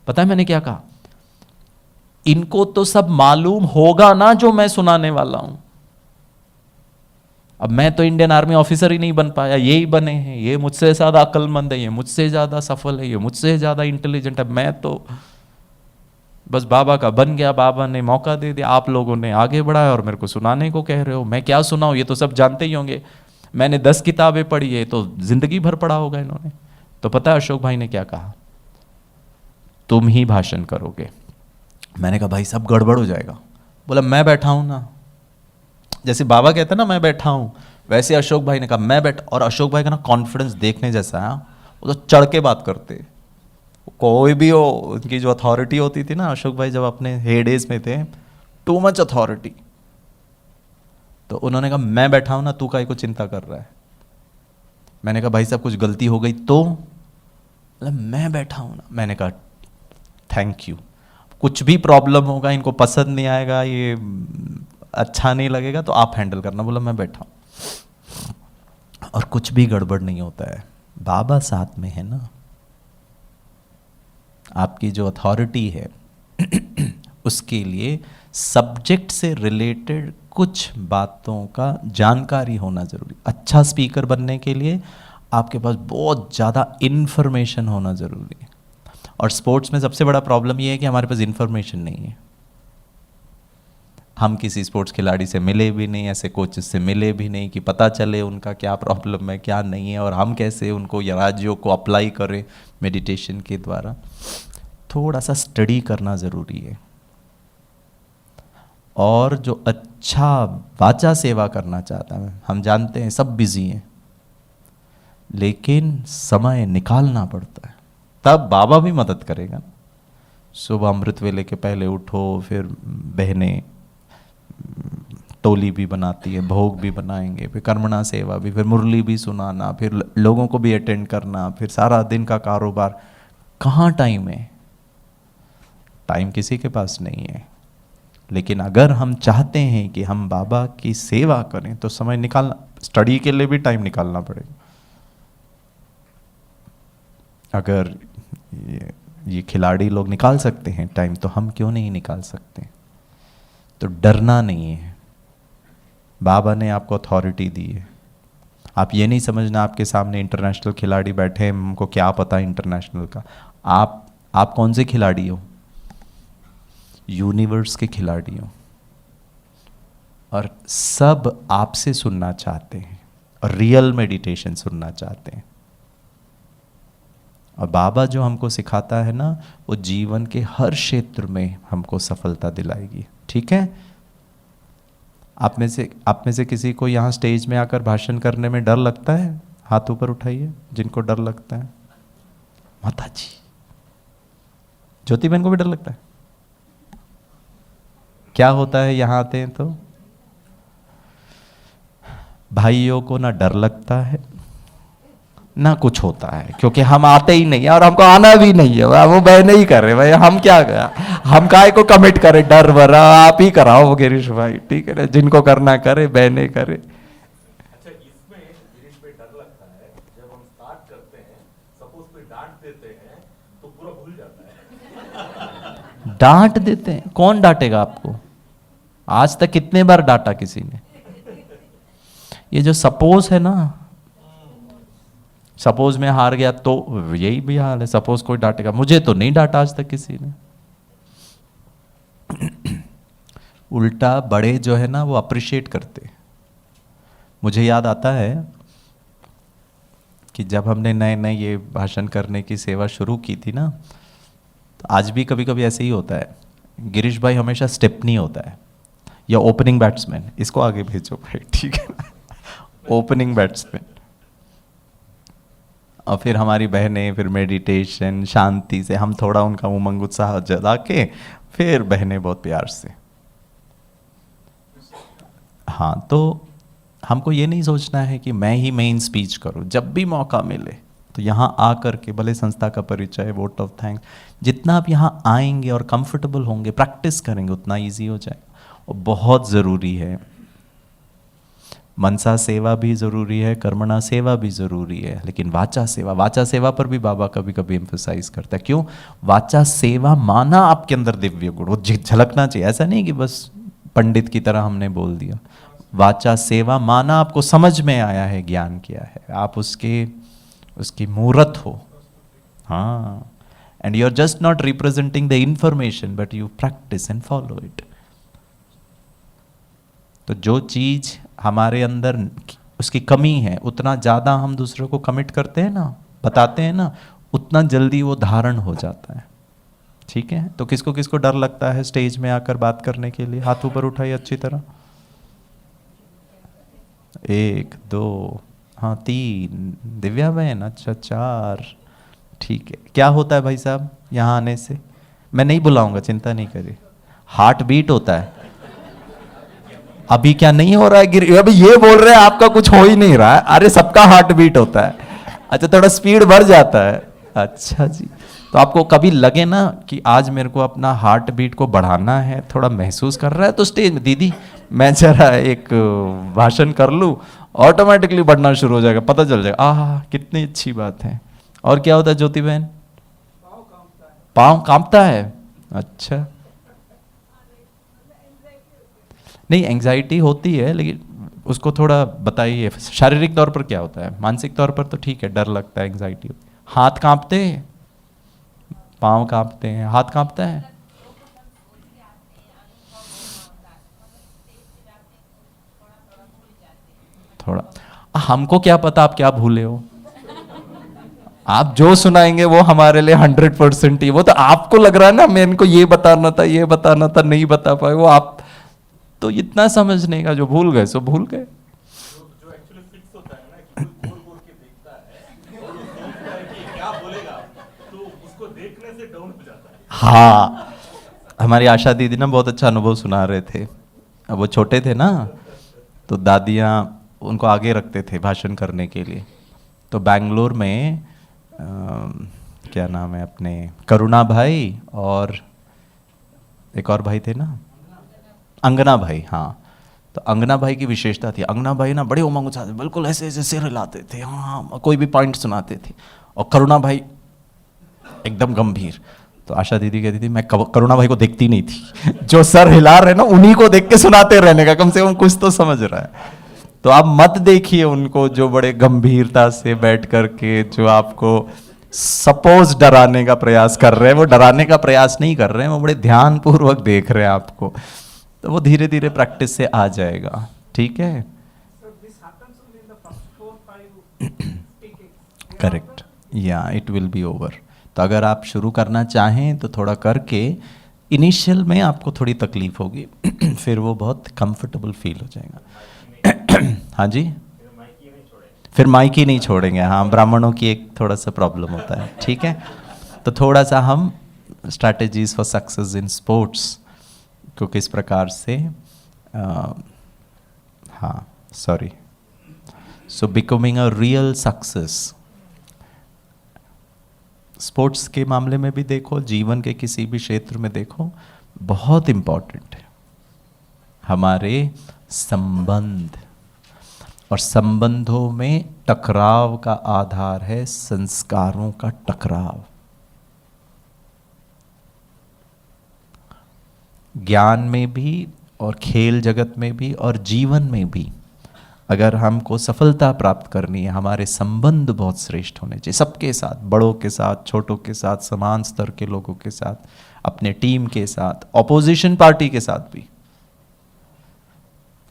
पता है मैंने क्या कहा? इनको तो सब मालूम होगा ना जो मैं सुनाने वाला हूं। अब मैं तो इंडियन आर्मी ऑफिसर ही नहीं बन पाया, ये ही बने हैं, ये मुझसे ज्यादा अक्लमंद है, ये मुझसे ज्यादा सफल है, ये मुझसे ज्यादा इंटेलिजेंट है। मैं तो बस बाबा का बन गया, बाबा ने मौका दे दिया, आप लोगों ने आगे बढ़ाया और मेरे को सुनाने को कह रहे हो। मैं क्या सुनाऊं? ये तो सब जानते ही होंगे। मैंने 10 किताबें पढ़ी है, तो जिंदगी भर पढ़ा होगा इन्होंने। तो पता है अशोक भाई ने क्या कहा? तुम ही भाषण करोगे। मैंने कहा भाई साहब गड़बड़ हो जाएगा। बोला मैं बैठा हूं ना, जैसे बाबा कहते हैं ना मैं बैठा हूं, वैसे अशोक भाई ने कहा मैं बैठा। और अशोक भाई का ना कॉन्फिडेंस देखने जैसा है, वो तो चढ़ के बात करते। कोई भी हो, उनकी जो अथॉरिटी होती थी ना, अशोक भाई जब अपने हेडेज में थे, टू मच अथॉरिटी। तो उन्होंने कहा मैं बैठा हूं ना, तू काहे को चिंता कर रहा है? मैंने कहा भाई साहब कुछ गलती हो गई तो? मतलब मैं बैठा हूं ना। मैंने कहा थैंक यू। कुछ भी प्रॉब्लम होगा, इनको पसंद नहीं आएगा, ये अच्छा नहीं लगेगा, तो आप हैंडल करना। बोला मैं बैठा हूं। और कुछ भी गड़बड़ नहीं होता है, बाबा साथ में है ना। आपकी जो अथॉरिटी है उसके लिए सब्जेक्ट से रिलेटेड कुछ बातों का जानकारी होना जरूरी। अच्छा स्पीकर बनने के लिए आपके पास बहुत ज़्यादा इन्फॉर्मेशन होना ज़रूरी है। और स्पोर्ट्स में सबसे बड़ा प्रॉब्लम ये है कि हमारे पास इन्फॉर्मेशन नहीं है। हम किसी स्पोर्ट्स खिलाड़ी से मिले भी नहीं, ऐसे कोचेस से मिले भी नहीं कि पता चले उनका क्या प्रॉब्लम है क्या नहीं है, और हम कैसे उनको या राज्यों को अप्लाई करें मेडिटेशन के द्वारा। थोड़ा सा स्टडी करना ज़रूरी है। और जो अच्छा वाचा सेवा करना चाहता है, हम जानते हैं सब बिजी हैं, लेकिन समय निकालना पड़ता है, तब बाबा भी मदद करेगा। सुबह अमृत वेले के पहले उठो, फिर बहनें टोली भी बनाती है, भोग भी बनाएंगे, फिर कर्मणा सेवा भी, फिर मुरली भी सुनाना, फिर लोगों को भी अटेंड करना, फिर सारा दिन का कारोबार। कहाँ टाइम है? टाइम किसी के पास नहीं है। लेकिन अगर हम चाहते हैं कि हम बाबा की सेवा करें तो समय निकालना, स्टडी के लिए भी टाइम निकालना पड़ेगा। अगर ये खिलाड़ी लोग निकाल सकते हैं टाइम, तो हम क्यों नहीं निकाल सकते? तो डरना नहीं है। बाबा ने आपको अथॉरिटी दी है। आप ये नहीं समझना आपके सामने इंटरनेशनल खिलाड़ी बैठे हैं, हमको क्या पता इंटरनेशनल का। आप कौन से खिलाड़ी हो? यूनिवर्स के खिलाड़ी हो, और सब आपसे सुनना चाहते हैं, और रियल मेडिटेशन सुनना चाहते हैं। और बाबा जो हमको सिखाता है ना, वो जीवन के हर क्षेत्र में हमको सफलता दिलाएगी। ठीक है? आप में से किसी को यहाँ स्टेज में आकर भाषण करने में डर लगता है? हाथ ऊपर उठाइए जिनको डर लगता है। माता जी, ज्योति बहन को भी डर लगता है? क्या होता है यहाँ आते हैं तो? भाइयों को ना डर लगता है ना कुछ होता है, क्योंकि हम आते ही नहीं है और हमको आना भी नहीं है। वो बहने ही कर रहे भाई, हम क्या गया, हम काय को कमिट करें? डर भरा आप ही कराओ गिरीश भाई, ठीक है ना? जिनको करना करे, बहने करे। अच्छा, इसमें गिरीश भाई डर लगता है जब हम स्टार्ट करते हैं, सपोज कोई डांट देते हैं तो पूरा भूल जाता है। डांट देते हैं, कौन डांटेगा आपको? आज तक कितने बार डांटा किसी ने? ये जो सपोज है ना, सपोज मैं हार गया तो यही भी हाल है, सपोज कोई डांटेगा, मुझे तो नहीं डांटा आज तक किसी ने। उल्टा बड़े जो है ना वो अप्रिशिएट करते। मुझे याद आता है कि जब हमने नए नए ये भाषण करने की सेवा शुरू की थी ना, तो आज भी कभी कभी ऐसे ही होता है। गिरीश भाई हमेशा स्टेपनी होता है या ओपनिंग बैट्समैन, इसको आगे भेजो भाई, ठीक है ना, ओपनिंग बैट्समैन। और फिर हमारी बहनें, फिर मेडिटेशन, शांति से हम थोड़ा उनका उमंग उत्साह जगा के, फिर बहनें बहुत प्यार से। हाँ, तो हमको ये नहीं सोचना है कि मैं ही मेन स्पीच करूं। जब भी मौका मिले तो यहाँ आकर के, भले संस्था का परिचय, वोट ऑफ थैंक्स, जितना आप यहाँ आएंगे और कंफर्टेबल होंगे, प्रैक्टिस करेंगे, उतना इजी हो जाएगा। और बहुत ज़रूरी है, मनसा सेवा भी ज़रूरी है, कर्मणा सेवा भी ज़रूरी है, लेकिन वाचा सेवा पर भी बाबा कभी कभी एम्फसाइज करता है। क्यों? वाचा सेवा माना आपके अंदर दिव्य गुण, वो झलकना चाहिए। ऐसा नहीं कि बस पंडित की तरह हमने बोल दिया। वाचा सेवा माना आपको समझ में आया है, ज्ञान किया है, आप उसकी मूर्त हो। हाँ, and you are just not representing the information, but you practise and follow it. तो जो चीज हमारे अंदर उसकी कमी है, उतना ज़्यादा हम दूसरों को कमिट करते हैं ना, बताते हैं ना, उतना जल्दी वो धारण हो जाता है। ठीक है? तो किसको किसको डर लगता है स्टेज में आकर बात करने के लिए? हाथ ऊपर उठाइए अच्छी तरह। 1 2, हाँ 3, दिव्या बहन, अच्छा 4, ठीक है। क्या होता है भाई साहब यहाँ आने से? मैं नहीं बुलाऊंगा, चिंता नहीं करिए। हार्ट बीट होता है। अभी क्या नहीं हो रहा है? अभी ये बोल रहे हैं आपका कुछ हो ही नहीं रहा है। अरे सबका हार्ट बीट होता है। अच्छा, थोड़ा स्पीड बढ़ जाता है। अच्छा जी, तो आपको कभी लगे ना कि आज मेरे को अपना हार्ट बीट को बढ़ाना है, थोड़ा महसूस कर रहा है, तो स्टेज में दीदी मैं जरा एक भाषण कर लूँ, ऑटोमेटिकली बढ़ना शुरू हो जाएगा, पता चल जाएगा। आह, कितनी अच्छी बात है। और क्या होता है ज्योति बहन? पाँव कांपता है। अच्छा, नहीं एंग्जाइटी होती है, लेकिन उसको थोड़ा बताइए शारीरिक तौर पर क्या होता है। मानसिक तौर पर तो ठीक है, डर लगता है, एंग्जाइटी होती है। हाथ कांपते हैं, पाँव कांपते हैं, हाथ कांपता है। थोड़ा, हमको क्या पता आप क्या भूले हो? आप जो सुनाएंगे वो हमारे लिए 100% ही। वो तो आपको लग रहा है ना मैं इनको ये बताना था, ये बताना था, नहीं बता पाए। वो आप तो इतना समझने का, जो भूल गए सो भूल गए। जो एक्चुअली फिक्स होता है ना कि कोई बोल के देखता है और वो सोचता है कि क्या बोलेगा, तो उसको देखने से डाउन हो जाता है। हाँ, हमारी आशा दीदी ना बहुत अच्छा अनुभव सुना रहे थे। अब वो छोटे थे ना, तो दादियाँ उनको आगे रखते थे भाषण करने के लिए। तो बैंगलोर में क्या नाम है अपने, करुणा भाई और एक और भाई थे ना, अंगना भाई। हाँ, तो अंगना भाई की विशेषता थी, अंगना भाई ना बड़े उमंग उत्साह से बिल्कुल ऐसे ऐसे सिर हिलाते थे, हाँ कोई भी पॉइंट सुनाते थे। और करुणा भाई एकदम गंभीर। तो आशा दीदी कहती थी मैं करुणा भाई को देखती नहीं थी, जो सर हिला रहे ना उन्हीं को देख के सुनाते रहने का, कम से कम कुछ तो समझ रहा है। तो आप मत देखिए उनको जो बड़े गंभीरता से बैठ करके जो आपको सपोज डराने का प्रयास कर रहे हैं। वो डराने का प्रयास नहीं कर रहे हैं, वो बड़े ध्यान पूर्वक देख रहे हैं आपको। तो वो धीरे धीरे प्रैक्टिस से आ जाएगा। ठीक है? करेक्ट, या इट विल बी ओवर। तो अगर आप शुरू करना चाहें तो थोड़ा करके, इनिशियल में आपको थोड़ी तकलीफ होगी फिर वो बहुत कंफर्टेबल फील हो जाएगा। हाँ जी, फिर माइक ही नहीं छोड़ेंगे। हाँ, ब्राह्मणों की एक थोड़ा सा प्रॉब्लम होता है। ठीक है, तो थोड़ा सा हम strategies for success in sports को किस प्रकार से, हाँ sorry, so becoming a real success, sports के मामले में भी देखो, जीवन के किसी भी क्षेत्र में देखो, बहुत इम्पॉर्टेंट है हमारे संबंध। और संबंधों में टकराव का आधार है संस्कारों का टकराव। ज्ञान में भी और खेल जगत में भी और जीवन में भी अगर हमको सफलता प्राप्त करनी है, हमारे संबंध बहुत श्रेष्ठ होने चाहिए सबके साथ, बड़ों के साथ, छोटों के साथ, समान स्तर के लोगों के साथ, अपने टीम के साथ, ऑपोजिशन पार्टी के साथ भी।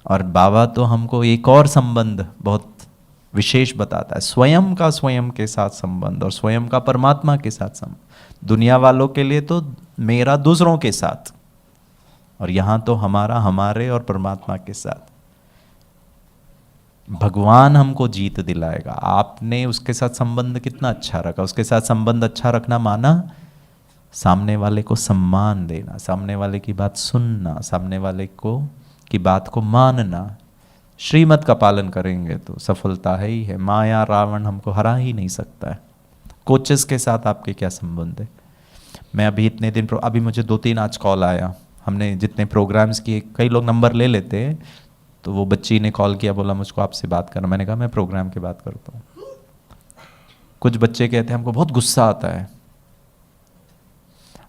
और बाबा तो हमको एक और संबंध बहुत विशेष बताता है, स्वयं का स्वयं के साथ संबंध और स्वयं का परमात्मा के साथ संबंध। दुनिया वालों के लिए तो मेरा दूसरों के साथ, और यहाँ तो हमारा हमारे और परमात्मा के साथ। भगवान हमको जीत दिलाएगा। आपने उसके साथ संबंध कितना अच्छा रखा, उसके साथ संबंध अच्छा रखना माना सामने वाले को सम्मान देना, सामने वाले की बात सुनना, सामने वाले को की बात को मानना। श्रीमत का पालन करेंगे तो सफलता है ही है। माया रावण हमको हरा ही नहीं सकता है। कोचेस के साथ आपके क्या संबंध है? मैं अभी इतने दिन अभी मुझे 2-3 आज कॉल आया, हमने जितने प्रोग्राम्स किए, कई लोग नंबर ले लेते हैं, तो वो बच्ची ने कॉल किया, बोला मुझको आपसे बात करना। मैंने कहा मैं प्रोग्राम की बात करता हूँ। कुछ बच्चे कहते हैं हमको बहुत गुस्सा आता है।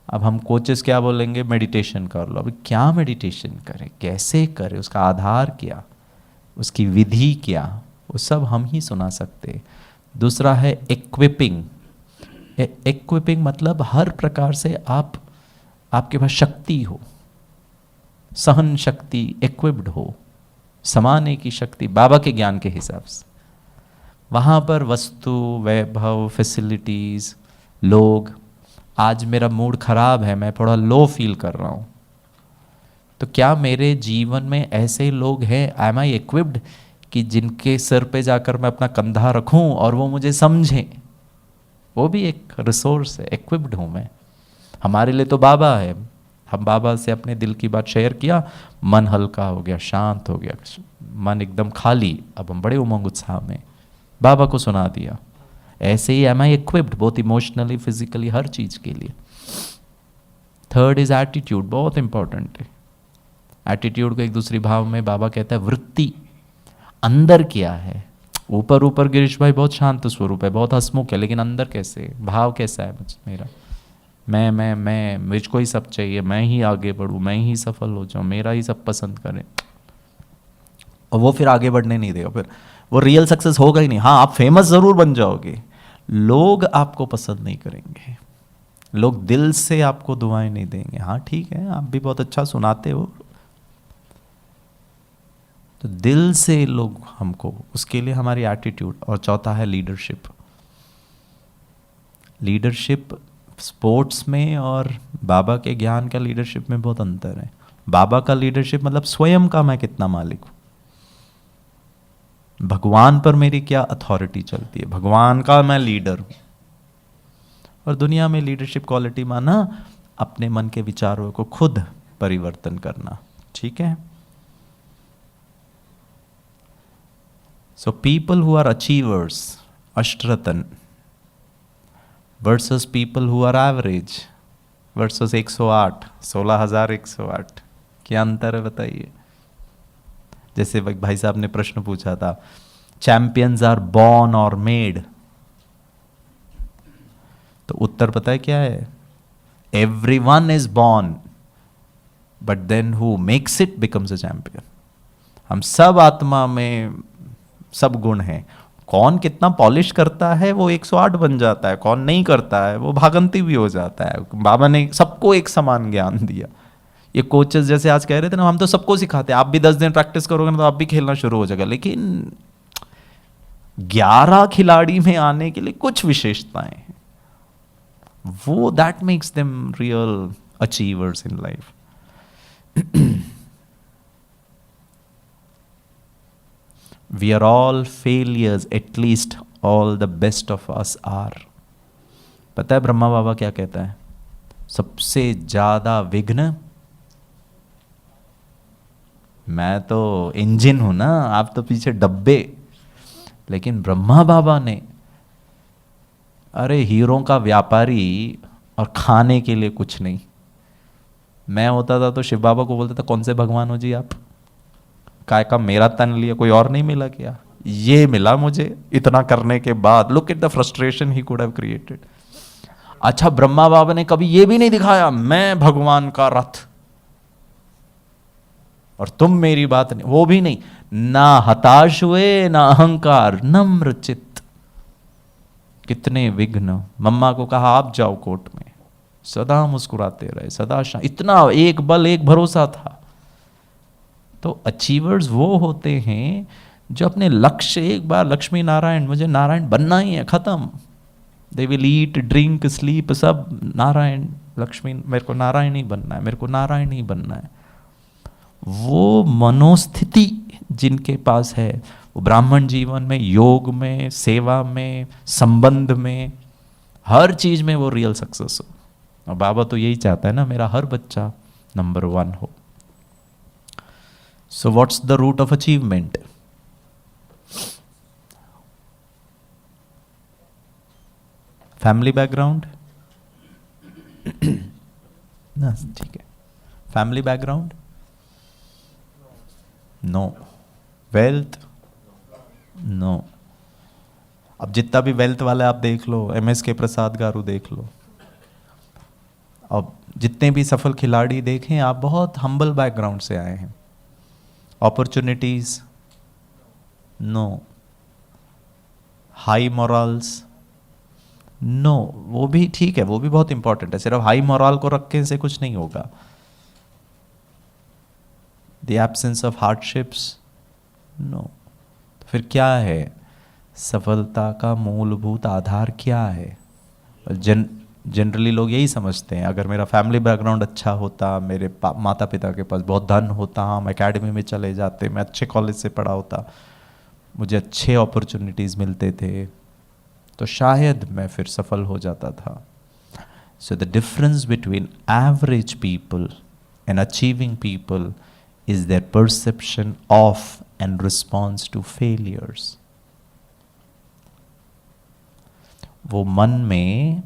अब हम कोचेस क्या बोलेंगे, मेडिटेशन कर लो। अभी क्या मेडिटेशन करें, कैसे करें, उसका आधार क्या, उसकी विधि क्या, वो सब हम ही सुना सकते। दूसरा है इक्विपिंग। इक्विपिंग मतलब हर प्रकार से आपके पास शक्ति हो, सहन शक्ति, इक्विप्ड हो, समाने की शक्ति बाबा के ज्ञान के हिसाब से। वहाँ पर वस्तु, वैभव, फैसिलिटीज, लोग। आज मेरा मूड खराब है, मैं थोड़ा लो फील कर रहा हूँ, तो क्या मेरे जीवन में ऐसे लोग हैं, एम आई इक्विप्ड, कि जिनके सिर पे जाकर मैं अपना कंधा रखूं और वो मुझे समझें? वो भी एक रिसोर्स है, इक्विप्ड हूँ मैं। हमारे लिए तो बाबा है। हम बाबा से अपने दिल की बात शेयर किया, मन हल्का हो गया, शांत हो गया, मन एकदम खाली। अब हम बड़े उमंग उत्साह में बाबा को सुना दिया। ऐसे ही एम आई इक्विप्ड, बोथ इमोशनली, फिजिकली, हर चीज के लिए। थर्ड इज एटीट्यूड, बहुत इंपॉर्टेंट है। एटीट्यूड को एक दूसरी भाव में बाबा कहता है वृत्ति, अंदर क्या है। ऊपर ऊपर गिरीश भाई बहुत शांत स्वरूप है, बहुत हंसमुख है, लेकिन अंदर कैसे, भाव कैसा है मेरा? मैं मुझको ही सब चाहिए, मैं ही आगे बढ़ूं, मैं ही सफल हो जाऊं, मेरा ही सब पसंद करें। और वो फिर आगे बढ़ने नहीं देगा, फिर वो रियल सक्सेस होगा ही नहीं। हाँ, आप फेमस जरूर बन जाओगे, लोग आपको पसंद नहीं करेंगे, लोग दिल से आपको दुआएं नहीं देंगे। हाँ ठीक है, आप भी बहुत अच्छा सुनाते हो, तो दिल से लोग हमको, उसके लिए हमारी एटीट्यूड। और चौथा है लीडरशिप। लीडरशिप स्पोर्ट्स में और बाबा के ज्ञान का लीडरशिप में बहुत अंतर है। बाबा का लीडरशिप मतलब स्वयं का मैं कितना मालिक हूँ, भगवान पर मेरी क्या अथॉरिटी चलती है, भगवान का मैं लीडर हूँ। और दुनिया में लीडरशिप क्वालिटी माना अपने मन के विचारों को खुद परिवर्तन करना। ठीक है। So people who are achievers, अष्टरतन, versus people who are average, versus 108, 16,108, क्या अंतर है बताइए? जैसे भाई साहब ने प्रश्न पूछा था, चैंपियंस आर बॉर्न और मेड, तो उत्तर पता है क्या है? Everyone is born, but then who makes it becomes a champion. हम सब आत्मा में सब गुण हैं, कौन कितना पॉलिश करता है वो 108 बन जाता है, कौन नहीं करता है वो भागंती भी हो जाता है। बाबा ने सबको एक समान ज्ञान दिया। ये कोचेस जैसे आज कह रहे थे ना, हम तो सबको सिखाते हैं, आप भी 10 दिन प्रैक्टिस करोगे ना तो आप भी खेलना शुरू हो जाएगा, लेकिन 11 खिलाड़ी में आने के लिए कुछ विशेषताएं हैं, वो that makes them real achievers in life. We are all failures, at least all the best of us are. पता है ब्रह्मा बाबा क्या कहता है? सबसे ज्यादा विघ्न, मैं तो इंजन हूं ना, आप तो पीछे डब्बे। लेकिन ब्रह्मा बाबा ने, अरे हीरों का व्यापारी और खाने के लिए कुछ नहीं। मैं होता था तो शिव बाबा को बोलता था, कौन से भगवान हो जी आप? काय का मेरा तन लिया, कोई और नहीं मिला क्या? ये मिला मुझे इतना करने के बाद। Look at the frustration he could have created. अच्छा, ब्रह्मा बाबा ने कभी ये भी नहीं दिखाया मैं भगवान का रथ, और तुम मेरी बात नहीं, वो भी नहीं, ना हताश हुए ना अहंकार, नम्र चित्त। कितने विघ्न। मम्मा को कहा आप जाओ कोर्ट में, सदा मुस्कुराते रहे, सदा इतना एक बल एक भरोसा था। तो अचीवर्स वो होते हैं जो अपने लक्ष्य, एक बार लक्ष्मी नारायण, मुझे नारायण बनना ही है, खत्म। They will eat drink sleep सब नारायण लक्ष्मी, मेरे को नारायण ही बनना है, मेरे को नारायण ही बनना है। वो मनोस्थिति जिनके पास है, वो ब्राह्मण जीवन में, योग में, सेवा में, संबंध में, हर चीज में वो रियल सक्सेस हो। और बाबा तो यही चाहता है ना, मेरा हर बच्चा नंबर 1 हो। So what's the root of achievement? Family background ना, ठीक है। Family background no, wealth no. अब जितना भी वेल्थ वाला आप देख लो, MS के प्रसाद गारू देख लो, अब जितने भी सफल खिलाड़ी देखें आप, बहुत हम्बल बैकग्राउंड से आए हैं। Opportunities no, high morals no. वो भी ठीक है, वो भी बहुत इंपॉर्टेंट है, सिर्फ हाई मोरल को रखने से कुछ नहीं होगा। The absence of hardships no. तो फिर क्या है सफलता का मूलभूत आधार? क्या है? जनरली लोग यही समझते हैं, अगर मेरा फैमिली बैकग्राउंड अच्छा होता, मेरे माता पिता के पास बहुत धन होता, हम एकेडमी में चले जाते, मैं अच्छे कॉलेज से पढ़ा होता, मुझे अच्छे अपॉर्चुनिटीज़ मिलते थे, तो शायद मैं फिर सफल हो जाता था। So the difference between average people and achieving people is their perception of and response to failures. वो मन में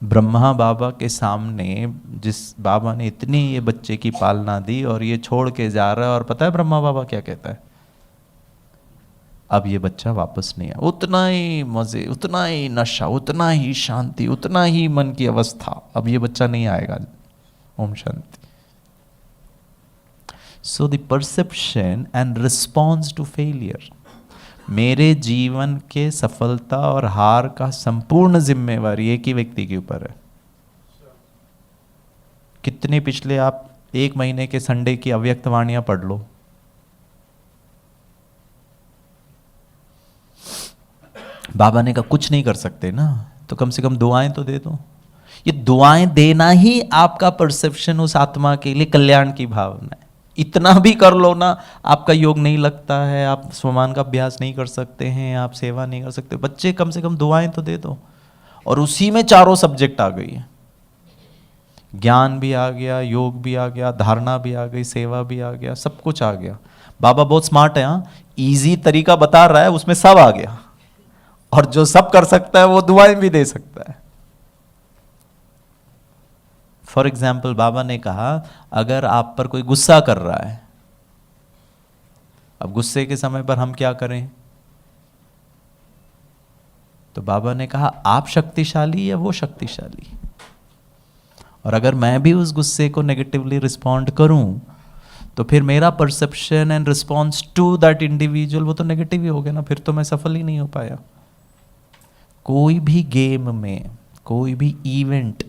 ब्रह्मा बाबा के सामने, जिस बाबा ने इतनी ये बच्चे की पालना दी और ये छोड़ के जा रहा है, और पता है ब्रह्मा बाबा क्या कहता है? अब ये बच्चा वापस नहीं आया। उतना ही मजे, उतना ही नशा, उतना ही शांति, उतना ही मन की अवस्था, अब ये बच्चा नहीं आएगा। ओम शांति। So the perception and response to failure, मेरे जीवन के सफलता और हार का संपूर्ण जिम्मेवारी एक ही व्यक्ति के ऊपर है। कितने पिछले आप 1 महीने के संडे की अव्यक्त वाणियां पढ़ लो, बाबा ने कहा कुछ नहीं कर सकते ना, तो कम से कम दुआएं तो दे दो। ये दुआएं देना ही आपका परसेप्शन उस आत्मा के लिए कल्याण की भावना है। इतना भी कर लो ना, आपका योग नहीं लगता है, आप स्वमान का अभ्यास नहीं कर सकते हैं, आप सेवा नहीं कर सकते, बच्चे कम से कम दुआएं तो दे दो। और उसी में चारों सब्जेक्ट आ गई है, ज्ञान भी आ गया, योग भी आ गया, धारणा भी आ गई, सेवा भी आ गया, सब कुछ आ गया। बाबा बहुत स्मार्ट है, हाँ, इजी तरीका बता रहा है, उसमें सब आ गया। और जो सब कर सकता है वो दुआएं भी दे सकता है। फॉर एग्जाम्पल बाबा ने कहा, अगर आप पर कोई गुस्सा कर रहा है, अब गुस्से के समय पर हम क्या करें? तो बाबा ने कहा आप शक्तिशाली या वो शक्तिशाली? और अगर मैं भी उस गुस्से को नेगेटिवली रिस्पॉन्ड करूं, तो फिर मेरा perception and response to that individual वो तो नेगेटिव ही हो गया ना, फिर तो मैं सफल ही नहीं हो पाया। कोई भी गेम में, कोई भी event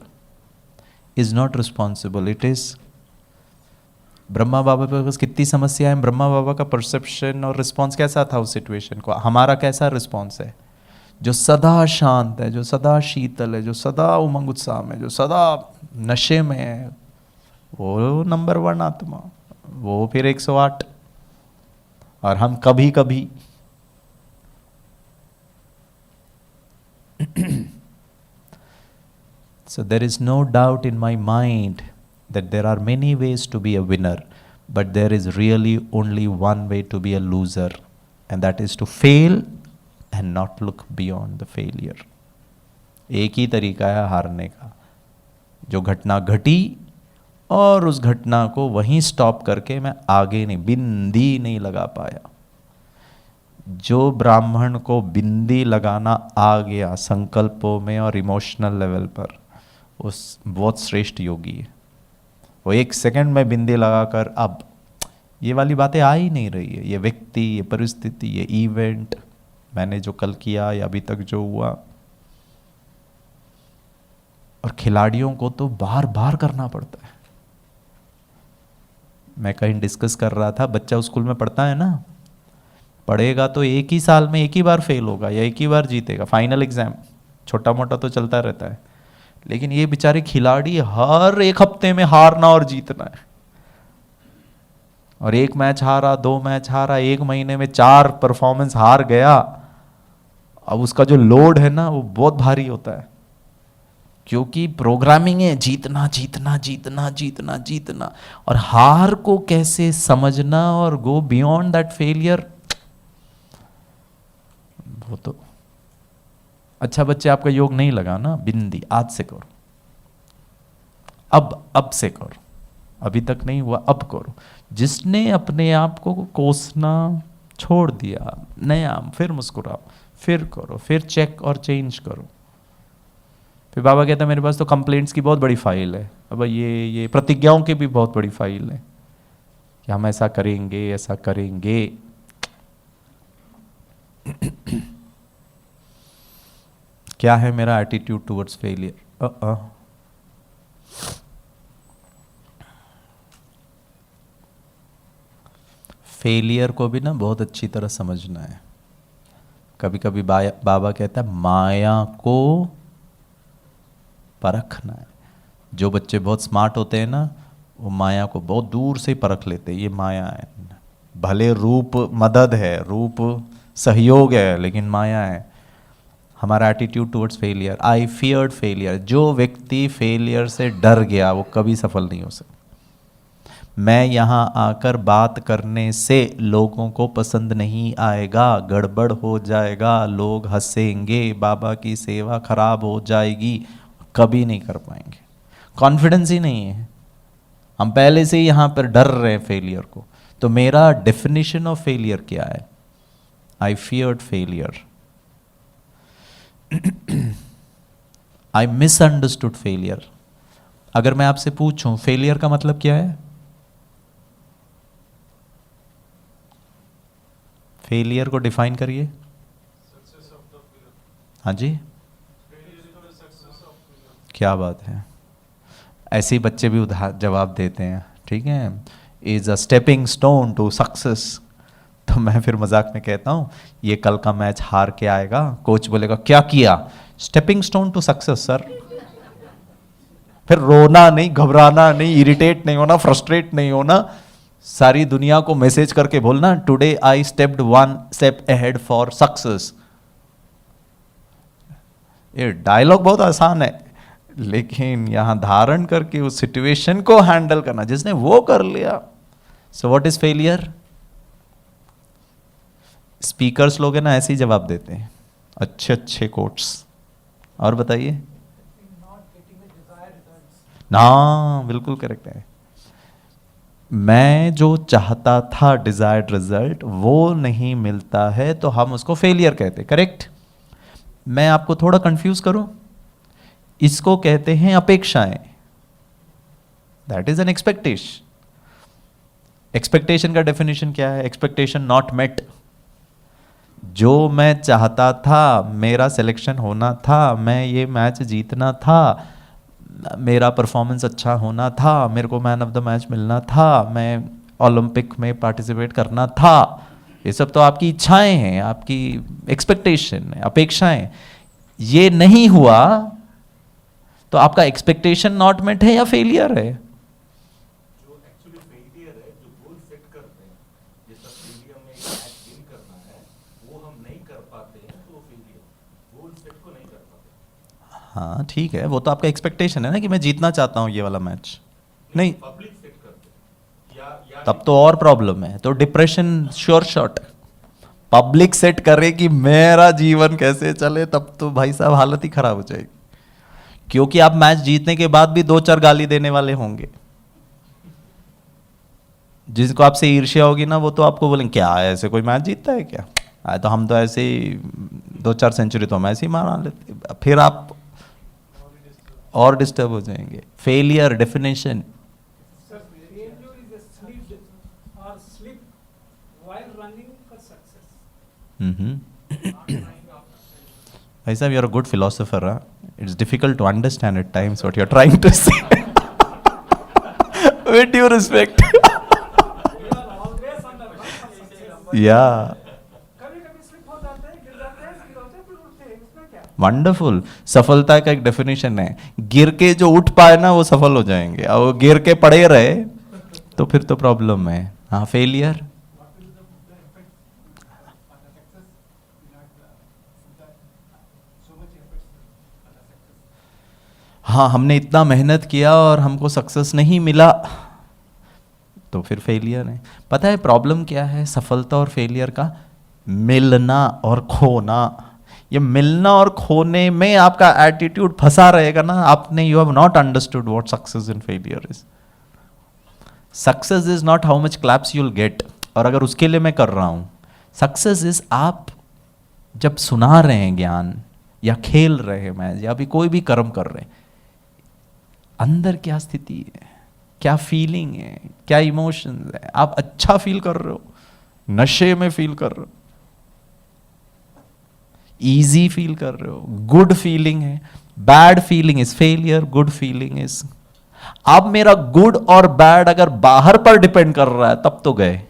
is not responsible, it is. Brahma Baba पे बस कितनी समस्या है, ब्रह्मा बाबा का परसेप्शन और रिस्पॉन्स कैसा था उस सिचुएशन को, हमारा कैसा रिस्पॉन्स है? जो सदा शांत है, जो सदा शीतल है, जो सदा उमंग उत्साह में, जो सदा नशे में है, वो नंबर 1 आत्मा, वो फिर 108। और हम कभी कभी So there is no doubt in my mind that there are many ways to be a winner, but there is really only one way to be a loser, and that is to fail and not look beyond the failure. एक ही तरीका है हारने का, जो घटना घटी और उस घटना को वहीं स्टॉप करके मैं आगे नहीं, बिंदी नहीं लगा पाया। जो ब्राह्मण को बिंदी लगाना आ गया संकल्पों में और इमोशनल लेवल पर, उस बहुत श्रेष्ठ योगी है। वो 1 सेकंड में बिंदी लगाकर, अब ये वाली बातें आ ही नहीं रही है। ये व्यक्ति, ये परिस्थिति, ये इवेंट, मैंने जो कल किया या अभी तक जो हुआ, और खिलाड़ियों को तो बार बार करना पड़ता है। मैं कहीं डिस्कस कर रहा था, बच्चा स्कूल में पढ़ता है ना, पढ़ेगा तो एक ही साल में एक ही बार फेल होगा या एक ही बार जीतेगा, फाइनल एग्जाम छोटा मोटा तो चलता रहता है। लेकिन ये बेचारे खिलाड़ी हर एक हफ्ते में हारना और जीतना है, और 1 मैच हारा, 2 मैच हारा, 1 महीने में 4 परफॉर्मेंस हार गया। अब उसका जो लोड है ना वो बहुत भारी होता है, क्योंकि प्रोग्रामिंग है जीतना जीतना जीतना जीतना जीतना, और हार को कैसे समझना और गो बियॉन्ड दैट फेलियर, वो तो अच्छा। बच्चे आपका योग नहीं लगा ना, बिंदी आज से करो, अब से करो, अभी तक नहीं हुआ अब करो। जिसने अपने आप को कोसना छोड़ दिया, नया फिर मुस्कुराओ, फिर करो, फिर चेक और चेंज करो। फिर बाबा कहता है मेरे पास तो कंप्लेंट्स की बहुत बड़ी फाइल है। अब ये प्रतिज्ञाओं की भी बहुत बड़ी फाइल है कि हम ऐसा करेंगे, ऐसा करेंगे। क्या है मेरा एटीट्यूड टुवर्ड्स फेलियर? फेलियर को भी ना बहुत अच्छी तरह समझना है। कभी कभी बाबा कहता है माया को परखना है। जो बच्चे बहुत स्मार्ट होते हैं ना, वो माया को बहुत दूर से ही परख लेते हैं, ये माया है। भले रूप मदद है, रूप सहयोग है, लेकिन माया है। हमारा एटीट्यूड टुवर्ड्स फेलियर, आई फियर्ड फेलियर। जो व्यक्ति फेलियर से डर गया वो कभी सफल नहीं हो सकता। मैं यहाँ आकर बात करने से लोगों को पसंद नहीं आएगा, गड़बड़ हो जाएगा, लोग हंसेंगे, बाबा की सेवा खराब हो जाएगी, कभी नहीं कर पाएंगे। कॉन्फिडेंस ही नहीं है, हम पहले से ही यहाँ पर डर रहे हैं फेलियर को। तो मेरा डेफिनेशन ऑफ फेलियर क्या है? आई फियर्ड फेलियर, आई मिसअंडरस्टूड फेलियर। अगर मैं आपसे पूछूं फेलियर का मतलब क्या है? फेलियर को डिफाइन करिए। हाँ जी, क्या बात है, ऐसे ही बच्चे भी जवाब देते हैं। ठीक है, is a stepping stone to success. तो मैं फिर मजाक में कहता हूँ ये कल का मैच हार के आएगा, कोच बोलेगा क्या किया? Stepping stone to success sir. फिर रोना नहीं, घबराना नहीं, इरिटेट नहीं होना, फ्रस्ट्रेट नहीं होना, सारी दुनिया को मैसेज करके बोलना today I stepped 1 step ahead for success. ये डायलॉग बहुत आसान है, लेकिन यहां धारण करके उस सिचुएशन को हैंडल करना, जिसने वो कर लिया। So what is failure? Speakers लोग हैं ना ऐसे ही जवाब देते हैं, अच्छे अच्छे कोट्स। और बताइए ना, बिल्कुल करेक्ट है। मैं जो चाहता था डिजायर्ड रिजल्ट वो नहीं मिलता है तो हम उसको फेलियर कहते हैं, करेक्ट? मैं आपको थोड़ा कंफ्यूज करूं, इसको कहते हैं अपेक्षाएं। That is an expectation. Expectation का डेफिनेशन क्या है? Expectation not met. जो मैं चाहता था, मेरा सिलेक्शन होना था, मैं ये मैच जीतना था, मेरा परफॉर्मेंस अच्छा होना था, मेरे को मैन ऑफ द मैच मिलना था, मैं ओलंपिक में पार्टिसिपेट करना था, ये सब तो आपकी इच्छाएं हैं, आपकी एक्सपेक्टेशन है, अपेक्षाएं। ये नहीं हुआ तो आपका एक्सपेक्टेशन नॉट मेट है या फेलियर है? जो एक्चुअली फेलियर है, जो गोल सेट करते हैं, जैसा स्टेडियम में एक मैच विन करना है, वो हम नहीं कर पाते हैं तो वो फेलियर, गोल सेट को नहीं कर पाते। हाँ ठीक है, वो तो आपका एक्सपेक्टेशन है ना कि मैं जीतना चाहता हूँ ये वाला मैच। नहीं, पब्लिक सेट करते हैं या तब तो और प्रॉब्लम है, तो depression sure shot. Public set करे कि मेरा जीवन कैसे चले, तब तो भाई साहब हालत ही खराब हो जाएगी, क्योंकि आप मैच जीतने के बाद भी 2-4 गाली देने वाले होंगे। जिसको आपसे ईर्ष्या होगी ना, वो तो आपको बोलेंगे क्या ऐसे कोई मैच जीतता है क्या, तो हम तो ऐसे ही 2-4 सेंचुरी तो हम ऐसे ही मारा लेते। फिर आप और डिस्टर्ब हो जाएंगे। फेलियर डेफिनेशन, भाई साहब, you're a good philosopher, huh? It's difficult to understand at times what you're trying to say. With due respect. Yeah. Wonderful. सफलता का एक डेफिनेशन है, गिर के जो उठ पाए ना वो सफल हो जाएंगे, और वो गिर के पड़े रहे तो फिर तो प्रॉब्लम है. हाँ, फेलियर. हाँ, हमने इतना मेहनत किया और हमको सक्सेस नहीं मिला तो फिर फेलियर है. पता है प्रॉब्लम क्या है सफलता और फेलियर का? मिलना और खोना. ये मिलना और खोने में आपका एटीट्यूड फंसा रहेगा ना. आपने you have not understood what success and failure is. Success is not how much claps you'll get, और अगर उसके लिए मैं कर रहा हूं, सक्सेस इज आप जब सुना रहे हैं ज्ञान या खेल रहे हैं मैच या भी कोई भी कर्म कर रहे हैं, अंदर क्या स्थिति है, क्या फीलिंग है, क्या इमोशंस है. आप अच्छा फील कर रहे हो, नशे में फील कर रहे हो, इजी फील कर रहे हो, गुड फीलिंग है. Bad feeling is failure, good feeling is. अब मेरा गुड और बैड अगर बाहर पर डिपेंड कर रहा है तब तो गए.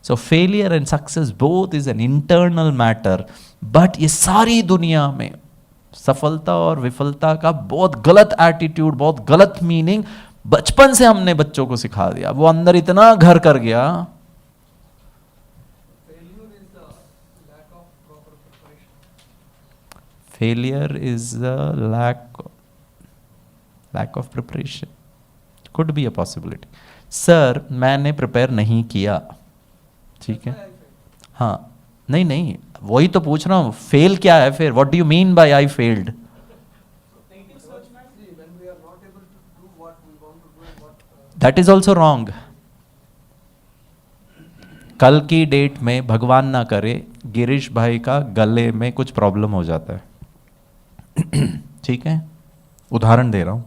सो failure and success both is an internal matter. But ये सारी दुनिया में सफलता और विफलता का बहुत गलत एटीट्यूड, बहुत गलत मीनिंग बचपन से हमने बच्चों को सिखा दिया. वो अंदर इतना घर कर गया. Failure is a lack of preparation. Could be a possibility. Sir मैंने प्रिपेयर नहीं किया. ठीक है, हाँ, नहीं नहीं, वही तो पूछ रहा हूँ. फेल क्या है फिर? What do you mean by I failed? That is also wrong. कल की डेट में भगवान ना करे गिरीश भाई का गले में कुछ प्रॉब्लम हो जाता है. ठीक है, उदाहरण दे रहा हूं.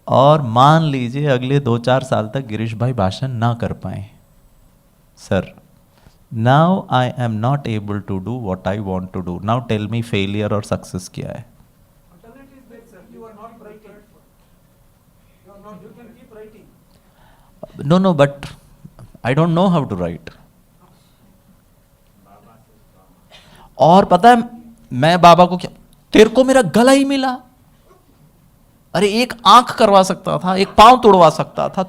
और मान लीजिए अगले 2-4 साल तक गिरीश भाई भाषण ना कर पाए. Sir, now I am not able to do what I want to do. Now tell me failure और सक्सेस क्या है? No no, but I don't know how to write. और पता है मैं बाबा को क्या, तेरे को मेरा गला ही मिला. अरे एक आंख करवा सकता था, एक पांव तोड़वा सकता था,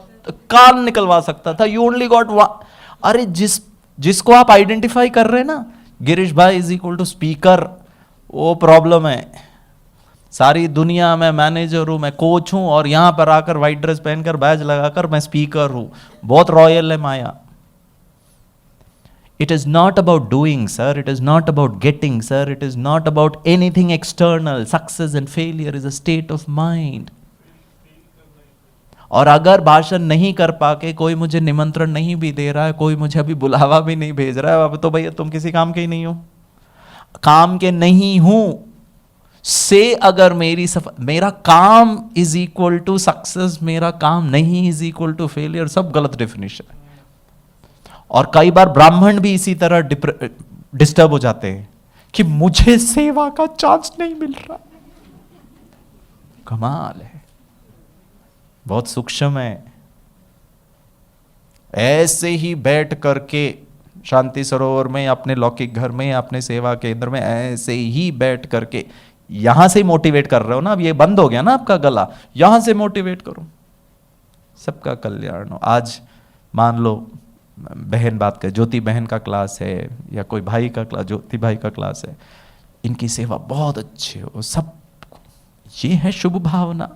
कान निकलवा सकता था. You only got one. अरे जिसको आप आइडेंटिफाई कर रहे हैं ना, गिरीश भाई इज इक्वल टू स्पीकर, वो प्रॉब्लम है. सारी दुनिया में मैनेजर हूं, मैं कोच हूं, और यहां पर आकर व्हाइट ड्रेस पहनकर बैज लगाकर मैं स्पीकर हूं. बहुत रॉयल है माया. It is not about doing, sir. It is not about getting, sir. It is not about anything external. Success and failure is a state of mind. और अगर भाषण नहीं कर पाके कोई मुझे निमंत्रण नहीं भी दे रहा है, कोई मुझे अभी बुलावा भी नहीं भेज रहा है, अब तो भैया तुम किसी काम के ही नहीं हो. काम के नहीं हूं से अगर मेरा काम इज इक्वल टू सक्सेस, मेरा काम नहीं इज इक्वल टू फेलियर, सब गलत डेफिनेशन है. और कई बार ब्राह्मण भी इसी तरह डिस्टर्ब हो जाते हैं कि मुझे सेवा का चांस नहीं मिल रहा. कमाल है, बहुत सूक्ष्म है. ऐसे ही बैठ करके शांति सरोवर में, अपने लौकिक घर में, अपने सेवा केंद्र में ऐसे ही बैठ करके यहां से मोटिवेट कर रहे हो ना. अब ये बंद हो गया ना आपका गला, यहां से मोटिवेट करो, सबका कल्याण हो. आज मान लो बहन बात करे, ज्योति बहन का क्लास है या कोई भाई का क्लास, ज्योति भाई का क्लास है, इनकी सेवा बहुत अच्छी हो, सब ये है शुभ भावना.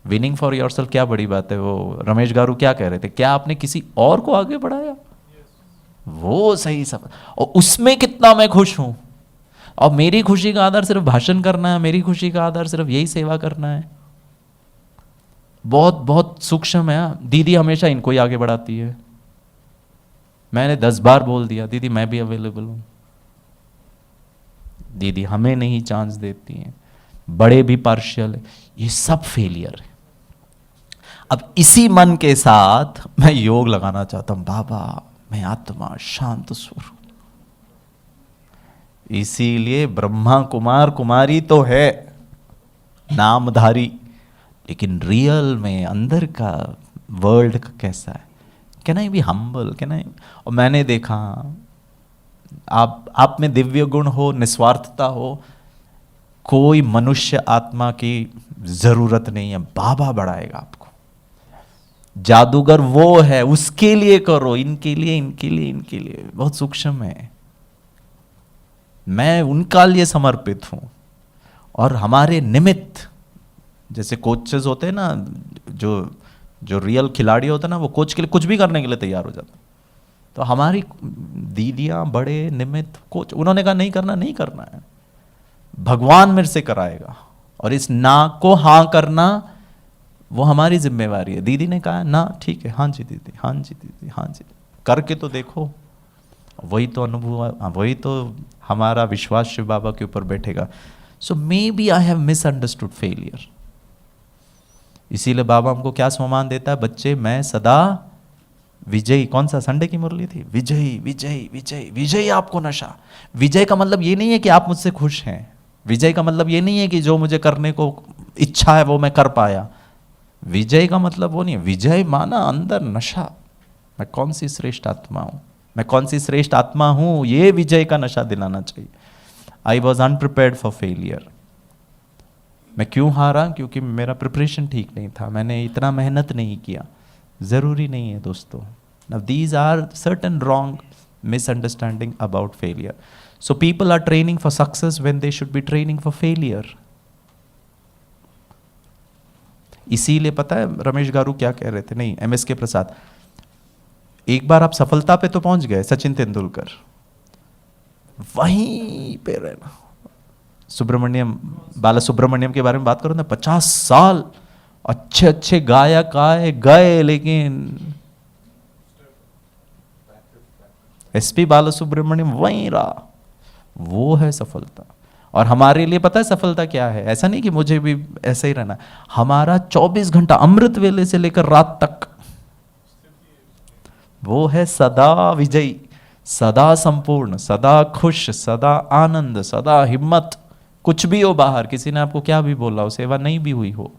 विनिंग फॉर योरसेल्फ क्या बड़ी बात है. वो रमेश गारू क्या कह रहे थे, क्या आपने किसी और को आगे बढ़ाया? वो सही सब, और उसमें कितना मैं खुश हूं. और मेरी खुशी का आधार सिर्फ भाषण करना है, मेरी खुशी का आधार सिर्फ यही सेवा करना है. बहुत बहुत सूक्ष्म है. दीदी हमेशा इनको ही आगे बढ़ाती है. मैंने 10 बार बोल दिया, दीदी मैं भी अवेलेबल हूं. दीदी हमें नहीं चांस देती हैं, बड़े भी पार्शियल है. ये सब फेलियर है. अब इसी मन के साथ मैं योग लगाना चाहता हूं, बाबा मैं आत्मा शांत स्वरूप। इसीलिए ब्रह्मा कुमार कुमारी तो है नामधारी, लेकिन रियल में अंदर का वर्ल्ड का कैसा है? Can I be humble? Can I? और मैंने देखा आप में दिव्य गुण हो, निस्वार्थता हो, कोई मनुष्य आत्मा की जरूरत नहीं है, बाबा बढ़ाएगा आपको। जादूगर वो है, उसके लिए करो, इनके लिए इनके लिए इनके लिए बहुत सूक्ष्म है। मैं उनका लिए समर्पित हूं। और हमारे निमित्त, जैसे कोचेस होते हैं ना, जो रियल खिलाड़ी होता है ना, वो कोच के लिए कुछ भी करने के लिए तैयार हो जाता है। तो हमारी दीदियां बड़े निमित्त कोच, उन्होंने कहा नहीं करना, नहीं करना है, भगवान मेरे से कराएगा। और इस ना को हाँ करना वो हमारी जिम्मेवारी है। दीदी ने कहा ना, ठीक है, हाँ जी दीदी, हाँ जी दीदी, हाँ जी, करके तो देखो। वही तो अनुभव, वही तो हमारा विश्वास शिव बाबा के ऊपर बैठेगा। So may be I have misunderstood failure. इसीलिए बाबा हमको क्या सम्मान देता है, बच्चे मैं सदा विजयी। कौन सा संडे की मुरली थी? विजयी विजयी विजयी विजयी। आपको नशा, विजय का मतलब ये नहीं है कि आप मुझसे खुश हैं। विजय का मतलब ये नहीं है कि जो मुझे करने को इच्छा है वो मैं कर पाया। विजय का मतलब वो नहीं है। विजय माना अंदर नशा, मैं कौन सी श्रेष्ठ आत्मा हूं, मैं कौन सी श्रेष्ठ आत्मा हूं, ये विजय का नशा दिलाना चाहिए। I was अनप्रिपेयर्ड for failure. मैं क्यों हारा? क्योंकि मेरा प्रिपरेशन ठीक नहीं था, मैंने इतना मेहनत नहीं किया। जरूरी नहीं है दोस्तों। Now these are certain wrong misunderstanding about failure. So people are training for success when they should be training for failure. इसीलिए पता है रमेश गारू क्या कह रहे थे, नहीं एमएस के प्रसाद, एक बार आप सफलता पे तो पहुंच गए, सचिन तेंदुलकर, वहीं पे रहना। सुब्रमण्यम, बाला सुब्रमण्यम के बारे में बात करो ना, 50 साल अच्छे अच्छे गायक आए गए, लेकिन एसपी बाला सुब्रमण्यम वहीं रहा। वो है सफलता। और हमारे लिए पता है सफलता क्या है? ऐसा नहीं कि मुझे भी ऐसा ही रहना, हमारा 24 घंटा अमृत वेले से लेकर रात तक वो है सदा विजयी, सदा संपूर्ण, सदा खुश, सदा आनंद, सदा हिम्मत। कुछ भी हो बाहर, किसी ने आपको क्या भी बोला हो, सेवा नहीं भी हुई हो,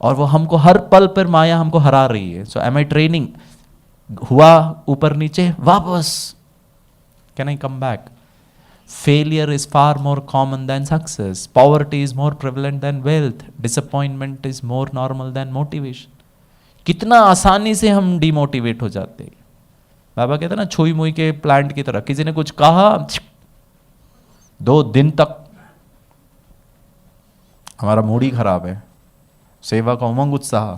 और वो हमको हर पल पर माया हमको हरा रही है। सो एम आई ट्रेनिंग? हुआ ऊपर नीचे, वापस can I come back? Failure is far more common than success. Poverty is more prevalent than wealth. Disappointment is more normal than motivation. कितना आसानी से हम डिमोटिवेट हो जाते हैं। बाबा कहते हैं ना, छुई मुई के प्लांट की तरह, किसी ने कुछ कहा 2 दिन तक हमारा मूड ही खराब है, सेवा का उमंग उत्साह।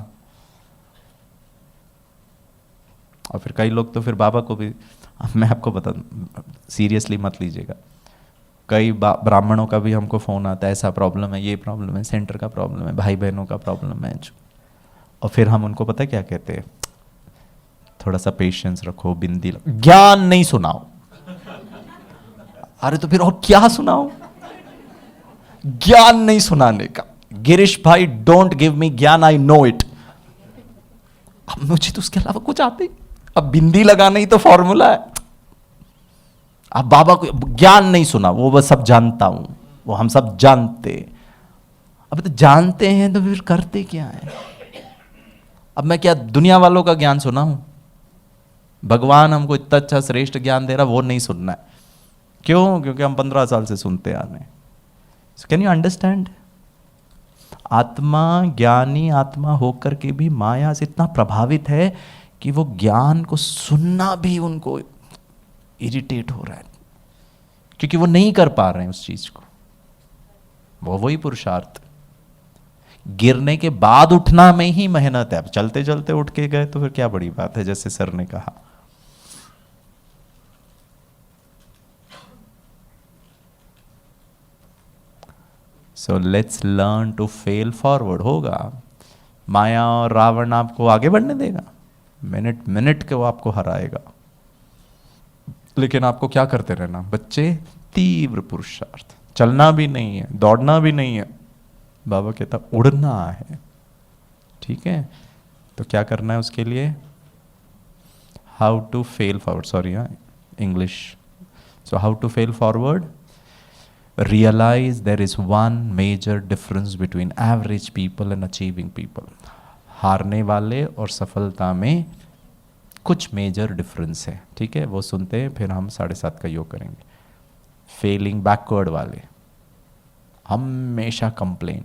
और फिर कई लोग तो फिर बाबा को भी, मैं आपको बता, सीरियसली मत लीजिएगा, कई ब्राह्मणों का भी हमको फोन आता है, ऐसा प्रॉब्लम है, ये प्रॉब्लम है, सेंटर का प्रॉब्लम है, भाई बहनों का प्रॉब्लम है। और फिर हम उनको पता है क्या कहते हैं, थोड़ा सा पेशेंस रखो, बिंदी ज्ञान नहीं सुनाओ। अरे तो फिर और क्या सुनाओ? ज्ञान नहीं सुनाने का। गिरीश भाई डोंट गिव मी ज्ञान, आई नो इट। अब मुझे तो उसके अलावा कुछ आते, अब बिंदी लगाना ही तो फॉर्मूला है। अब बाबा को ज्ञान नहीं सुना, वो बस सब जानता हूं, वो हम सब जानते। अब तो जानते हैं तो फिर करते क्या है? अब मैं क्या दुनिया वालों का ज्ञान सुना हूं? भगवान हमको इतना अच्छा श्रेष्ठ ज्ञान दे रहा, वो नहीं सुनना है। क्यों? क्योंकि हम 15 साल से सुनते आ रहे हैं। So can you understand? आत्मा, ज्ञानी आत्मा होकर के भी माया से इतना प्रभावित है कि वो ज्ञान को सुनना भी उनको इरिटेट हो रहा है, क्योंकि वो नहीं कर पा रहे हैं उस चीज को। वो वही पुरुषार्थ, गिरने के बाद उठना में ही मेहनत है। अब चलते चलते उठ के गए तो फिर क्या बड़ी बात है, जैसे सर ने कहा। So let's learn to fail forward. होगा, माया और रावण आपको आगे बढ़ने देगा, मिनट मिनट के वो आपको हराएगा, लेकिन आपको क्या करते रहना बच्चे? तीव्र पुरुषार्थ। चलना भी नहीं है, दौड़ना भी नहीं है, बाबा कहता उड़ना है। ठीक है, तो क्या करना है उसके लिए? How to fail forward, sorry हाँ English, so how to fail forward, realize there is one major difference between average people and achieving people. हारने वाले और सफलता में कुछ मेजर डिफरेंस है, ठीक है, वो सुनते हैं फिर हम 7:30 का योग करेंगे। फेलिंग बैकवर्ड वाले हमेशा कंप्लेन,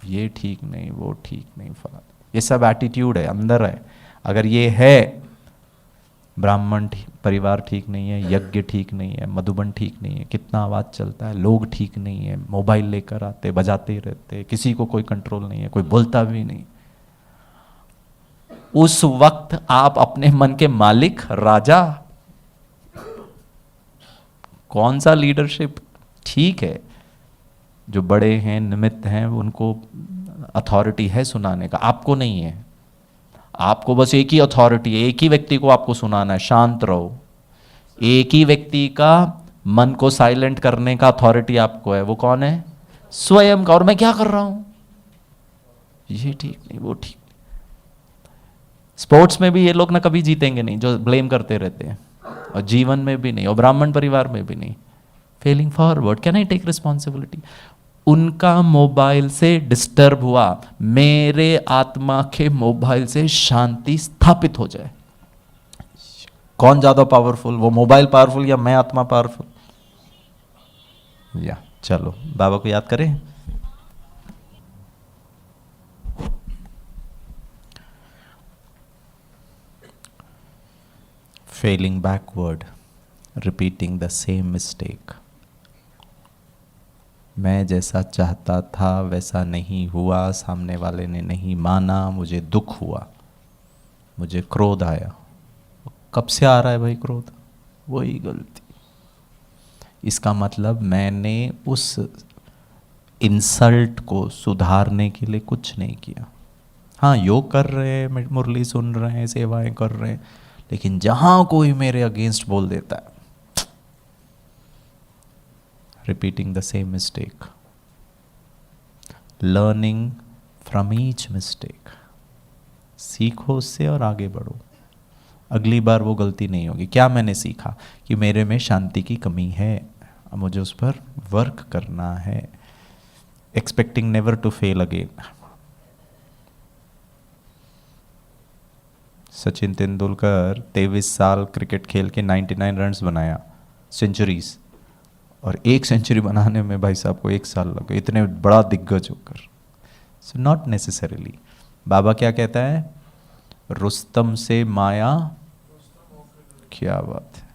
ये ठीक नहीं, वो ठीक नहीं, फला, ये सब एटीट्यूड है, अंदर है। अगर ये है, ब्राह्मण परिवार ठीक नहीं है, यज्ञ ठीक नहीं है, मधुबन ठीक नहीं है, कितना आवाज़ चलता है, लोग ठीक नहीं है, मोबाइल लेकर आते बजाते ही रहते, किसी को कोई कंट्रोल नहीं है, कोई बोलता भी नहीं। उस वक्त आप अपने मन के मालिक, राजा, कौन सा लीडरशिप? ठीक है, जो बड़े हैं, निमित्त हैं, उनको अथॉरिटी है सुनाने का, आपको नहीं है। आपको बस एक ही अथॉरिटी है, एक ही व्यक्ति को आपको सुनाना है, शांत रहो। एक ही व्यक्ति का मन को साइलेंट करने का अथॉरिटी आपको है, वो कौन है? स्वयं का। और मैं क्या कर रहा हूं? ये ठीक नहीं, वो ठीक। स्पोर्ट्स में भी ये लोग ना कभी जीतेंगे नहीं, जो ब्लेम करते रहते हैं, और जीवन में भी नहीं, और ब्राह्मण परिवार में भी नहीं। Failing forward, can I take responsibility? उनका मोबाइल से डिस्टर्ब हुआ, मेरे आत्मा के मोबाइल से शांति स्थापित हो जाए। कौन ज्यादा पावरफुल, वो मोबाइल पावरफुल या मैं आत्मा पावरफुल? या चलो बाबा को याद करें। Failing backward, repeating the same mistake. मैं जैसा चाहता था वैसा नहीं हुआ, सामने वाले ने नहीं माना, मुझे दुख हुआ, मुझे क्रोध आया। कब से आ रहा है भाई क्रोध? वही गलती। इसका मतलब मैंने उस इंसल्ट को सुधारने के लिए कुछ नहीं किया। हाँ, योग कर रहे हैं, मुरली सुन रहे हैं, सेवाएं कर रहे हैं, लेकिन जहाँ कोई मेरे अगेंस्ट बोल देता है, repeating the same mistake, learning from each mistake, सीखो उससे और आगे बढ़ो। अगली बार वो गलती नहीं होगी। क्या मैंने सीखा? कि मेरे में शांति की कमी है, अब मुझे उस पर वर्क करना है। Expecting never to fail again. Sachin Tendulkar 23 साल क्रिकेट खेल के 99 रन्स बनाया, सेंचुरीज, और एक सेंचुरी बनाने में भाई साहब को 1 साल लगे, इतने बड़ा दिग्गज होकर। So not necessarily. बाबा क्या कहता है? रुस्तम से माया, क्या बात है।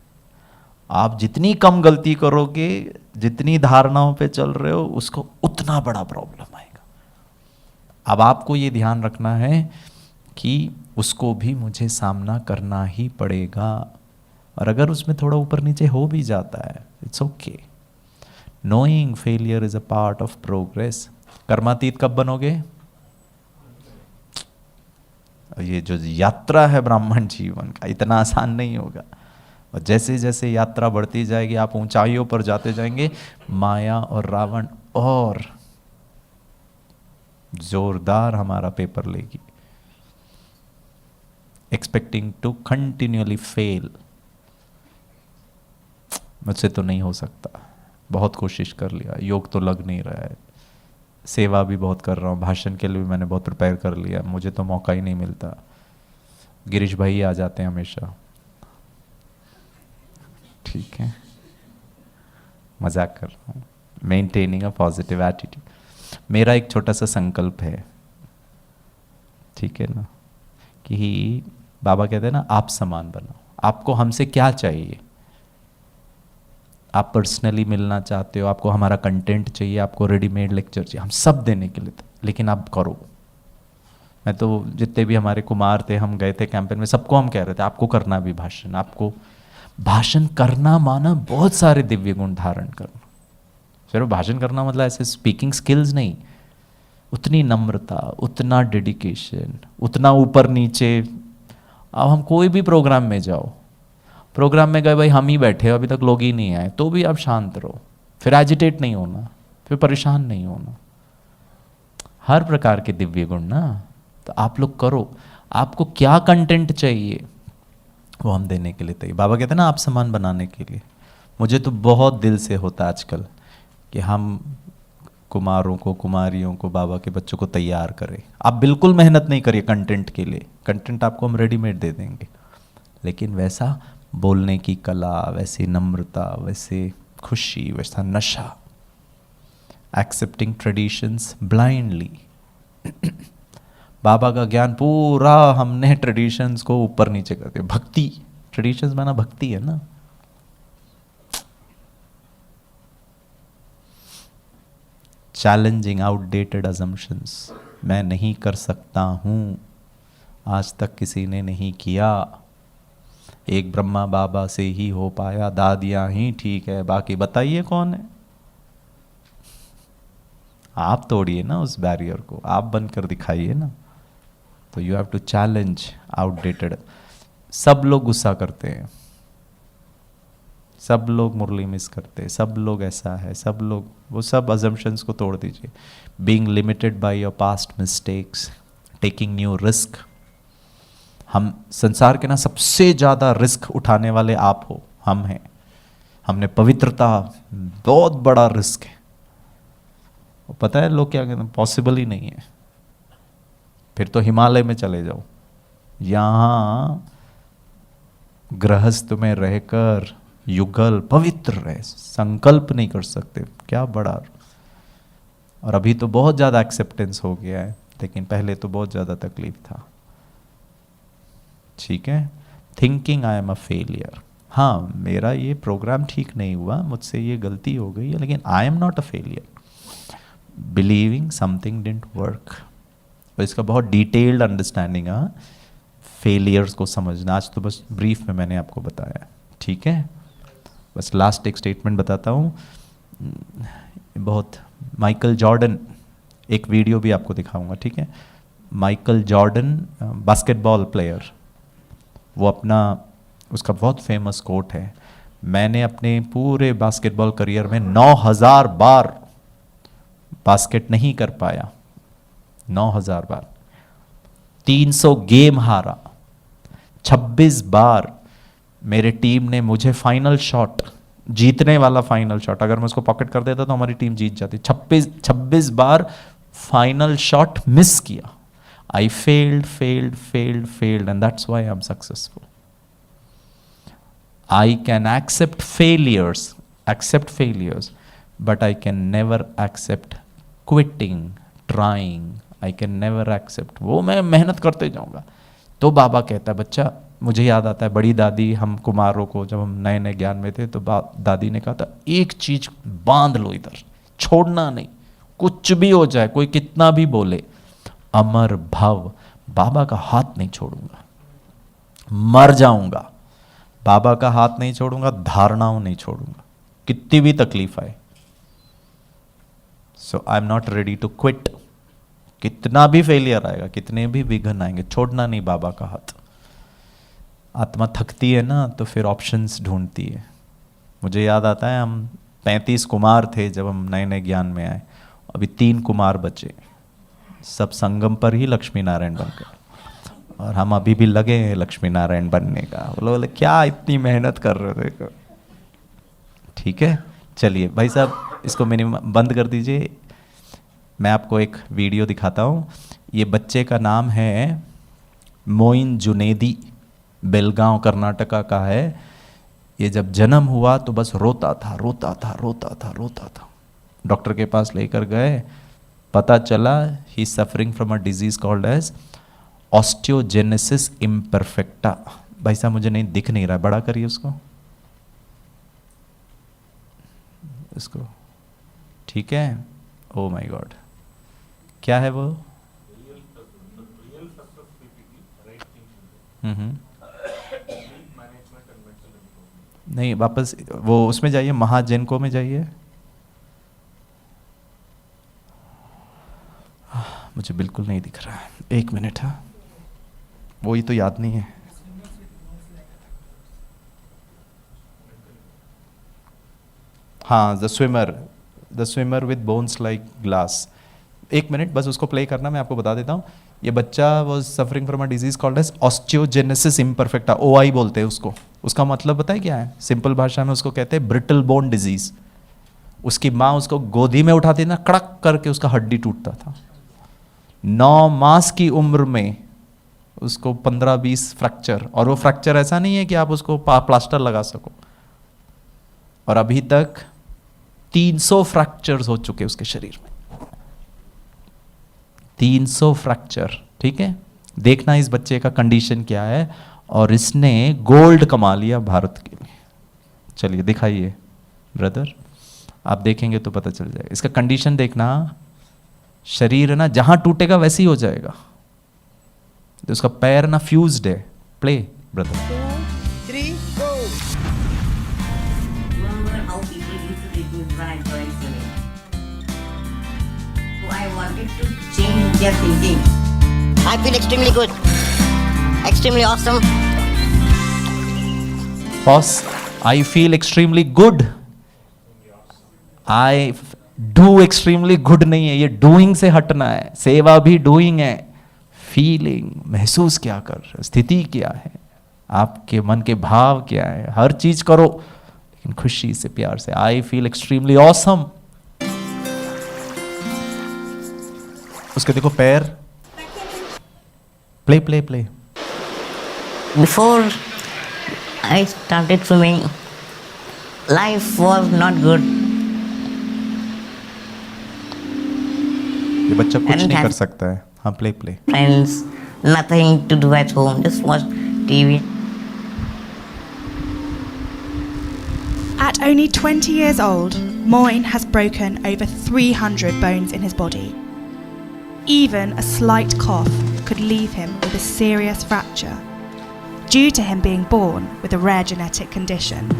आप जितनी कम गलती करोगे, जितनी धारणाओं पे चल रहे हो, उसको उतना बड़ा प्रॉब्लम आएगा। अब आपको ये ध्यान रखना है कि उसको भी मुझे सामना करना ही पड़ेगा, और अगर उसमें थोड़ा ऊपर नीचे हो भी जाता है, it's okay. Knowing failure is a part of progress. कर्मातीत कब बनोगे? ये जो यात्रा है ब्राह्मण जीवन का, इतना आसान नहीं होगा। और जैसे जैसे यात्रा बढ़ती जाएगी, आप ऊंचाइयों पर जाते जाएंगे, माया और रावण और जोरदार हमारा पेपर लेगी। एक्सपेक्टिंग टू कंटिन्यूअली फेल, मुझसे तो नहीं हो सकता, बहुत कोशिश कर लिया, योग तो लग नहीं रहा है, सेवा भी बहुत कर रहा हूँ, भाषण के लिए भी मैंने बहुत प्रिपेयर कर लिया, मुझे तो मौका ही नहीं मिलता। गिरीश भाई आ जाते हैं हमेशा, ठीक है, मजाक कर रहा हूँ। Maintaining a positive attitude. मेरा एक छोटा सा संकल्प है, ठीक है ना, कि बाबा कहते हैं ना, आप समान बनाओ। आपको हमसे क्या चाहिए? आप पर्सनली मिलना चाहते हो, आपको हमारा कंटेंट चाहिए, आपको रेडीमेड लेक्चर चाहिए, हम सब देने के लिए थे, लेकिन आप करो। मैं तो जितने भी हमारे कुमार थे, हम गए थे कैंपेन में, सबको हम कह रहे थे आपको करना भी भाषण, आपको भाषण करना माना बहुत सारे दिव्य गुण धारण करना। सिर्फ भाषण करना मतलब ऐसे स्पीकिंग स्किल्स नहीं, उतनी नम्रता, उतना डेडिकेशन, उतना ऊपर नीचे। अब हम कोई भी प्रोग्राम में जाओ, प्रोग्राम में गए भाई हम ही बैठे, अभी तक लोग ही नहीं आए, तो भी आप शांत रहो, फिर एजिटेट नहीं होना, फिर परेशान नहीं होना। हर प्रकार के दिव्य गुण ना, तो आप लोग करो, आपको क्या कंटेंट चाहिए वो हम देने के लिए तैयार। बाबा कहते हैं ना आप सामान बनाने के लिए। मुझे तो बहुत दिल से होता है आजकल कि हम कुमारों को, कुमारियों को, बाबा के बच्चों को तैयार करें। आप बिल्कुल मेहनत नहीं करिए कंटेंट के लिए, कंटेंट आपको हम रेडीमेड दे देंगे, लेकिन वैसा बोलने की कला, वैसी नम्रता, वैसे खुशी, वैसा नशा, एक्सेप्टिंग ट्रेडिशंस ब्लाइंडली। बाबा का ज्ञान पूरा हमने ट्रेडिशंस को ऊपर नीचे कर दिया। भक्ति, ट्रेडिशंस माना भक्ति है ना। चैलेंजिंग आउटडेटेड असम्पशंस, मैं नहीं कर सकता हूँ, आज तक किसी ने नहीं किया, एक ब्रह्मा बाबा से ही हो पाया, दादियाँ ही ठीक है, बाकी बताइए कौन है। आप तोड़िए ना उस बैरियर को, आप बनकर दिखाइए ना। तो you have to challenge outdated. सब लोग गुस्सा करते हैं, सब लोग मुरली मिस करते हैं, सब लोग ऐसा है, सब लोग, वो सब अजम्पशंस को तोड़ दीजिए। Being limited by your past mistakes, taking new risk. हम संसार के ना सबसे ज़्यादा रिस्क उठाने वाले आप हो, हम हैं। हमने पवित्रता, बहुत बड़ा रिस्क है। वो पता है लोग क्या कहते हैं, पॉसिबल ही नहीं है। फिर तो हिमालय में चले जाओ, यहाँ गृहस्थ में रहकर युगल पवित्र रहे, संकल्प नहीं कर सकते, क्या बड़ा। और अभी तो बहुत ज़्यादा एक्सेप्टेंस हो गया है, लेकिन पहले तो बहुत ज़्यादा तकलीफ था। ठीक है, thinking I am a failure. हाँ, मेरा ये प्रोग्राम ठीक नहीं हुआ, मुझसे ये गलती हो गई है, लेकिन आई am not a failure. Believing something didn't work. तो इसका बहुत डिटेल्ड अंडरस्टैंडिंग है फेलियर्स को समझना। आज तो बस ब्रीफ में मैंने आपको बताया, ठीक है। बस लास्ट एक स्टेटमेंट बताता हूँ। बहुत माइकल जॉर्डन, एक वीडियो भी आपको दिखाऊंगा, ठीक है। माइकल जॉर्डन बास्केटबॉल प्लेयर, वो अपना, उसका बहुत फेमस कोट है, मैंने अपने पूरे बास्केटबॉल करियर में 9000 बार बास्केट नहीं कर पाया, 9000 बार, 300 गेम हारा, 26 बार मेरे टीम ने मुझे फाइनल शॉट, जीतने वाला फाइनल शॉट, अगर मैं उसको पॉकेट कर देता तो हमारी टीम जीत जाती, 26 बार फाइनल शॉट मिस किया। I failed, and that's why I'm successful. I can accept failures, but I can never accept quitting, trying. I can never accept, वो मैं मेहनत करते जाऊंगा। तो बाबा कहता है, बच्चा, मुझे याद आता है बड़ी दादी, हम कुमारों को जब हम नए नए ज्ञान में थे तो दादी ने कहा था, एक चीज बांध लो इधर, छोड़ना नहीं, कुछ भी हो जाए, कोई कितना भी बोले, अमर भव, बाबा का हाथ नहीं छोड़ूंगा, मर जाऊंगा, बाबा का हाथ नहीं छोड़ूंगा, धारणाओं नहीं छोड़ूंगा, कितनी भी तकलीफ आए। So I am not ready to quit. कितना भी फेलियर आएगा, कितने भी विघ्न आएंगे, छोड़ना नहीं बाबा का हाथ। आत्मा थकती है ना, तो फिर ऑप्शंस ढूंढती है। मुझे याद आता है, हम 35 कुमार थे जब हम नए नए ज्ञान में आए, अभी 3 कुमार बचे, सब संगम पर ही लक्ष्मी नारायण बनकर, और हम अभी भी लगे हैं लक्ष्मी नारायण बनने का। बोले क्या इतनी मेहनत कर रहे थे। ठीक है, चलिए भाई साहब, इसको मिनिमम बंद कर दीजिए। मैं आपको एक वीडियो दिखाता हूँ। ये बच्चे का नाम है मोइन जुनेदी, बेलगांव कर्नाटका का है। ये जब जन्म हुआ तो बस रोता था, रोता था, रोता था, रोता था। डॉक्टर के पास लेकर गए, पता चला he suffering from a disease called as osteogenesis imperfecta. भाई साहब मुझे नहीं दिख नहीं रहा, बड़ा करिए उसको, इसको, ठीक है। ओ माय गॉड, क्या है वो? नहीं, वापस वो उसमें जाइए, महाजेनको में जाइए। मुझे बिल्कुल नहीं दिख रहा है, 1 मिनट है, वो ही तो याद नहीं है। हाँ, the swimmer with bones like glass. 1 minute बस उसको प्ले करना, मैं आपको बता देता हूँ। ये बच्चा was suffering from a disease called as osteogenesis imperfecta, OI बोलते हैं उसको। उसका मतलब बताए क्या है? सिंपल भाषा में उसको कहते हैं ब्रिटल बोन डिजीज। उसकी माँ उसको गोदी में उठाती ना, कड़क करके उसका हड्डी टूटता था। 9 मास की उम्र में उसको 15-20 फ्रैक्चर, और वो फ्रैक्चर ऐसा नहीं है कि आप उसको प्लास्टर लगा सको। और अभी तक 300 फ्रैक्चर्स हो चुके उसके शरीर में, 300 फ्रैक्चर। ठीक है, देखना इस बच्चे का कंडीशन क्या है। और इसने गोल्ड कमा लिया भारत के लिए। चलिए दिखाइए ब्रदर, आप देखेंगे तो पता चल जाएगा। इसका कंडीशन देखना, शरीर है ना जहां टूटेगा वैसे ही हो जाएगा। तो उसका पैर ना फ्यूज्ड है। Play brother. 2, 3, go. Remember how people used to treat me when I joined swimming. So I wanted to change their thinking. I feel extremely good. Extremely awesome. Boss, I feel extremely good. I do extremely good नहीं है, ये doing से हटना है। सेवा भी doing है। Feeling, महसूस क्या कर रहे, स्थिति क्या है, आपके मन के भाव क्या है, हर चीज करो लेकिन खुशी से, प्यार से। I feel extremely awesome. उसके देखो पैर। Play play play. Before I started swimming, life was not good. ये बच्चा कुछ And नहीं have- कर सकता है। हाँ play play. Friends, nothing to do at home, just watch TV. At only 20 years old, Moyne has broken over 300 bones in his body. Even a slight cough could leave him with a serious fracture, due to him being born with a rare genetic condition.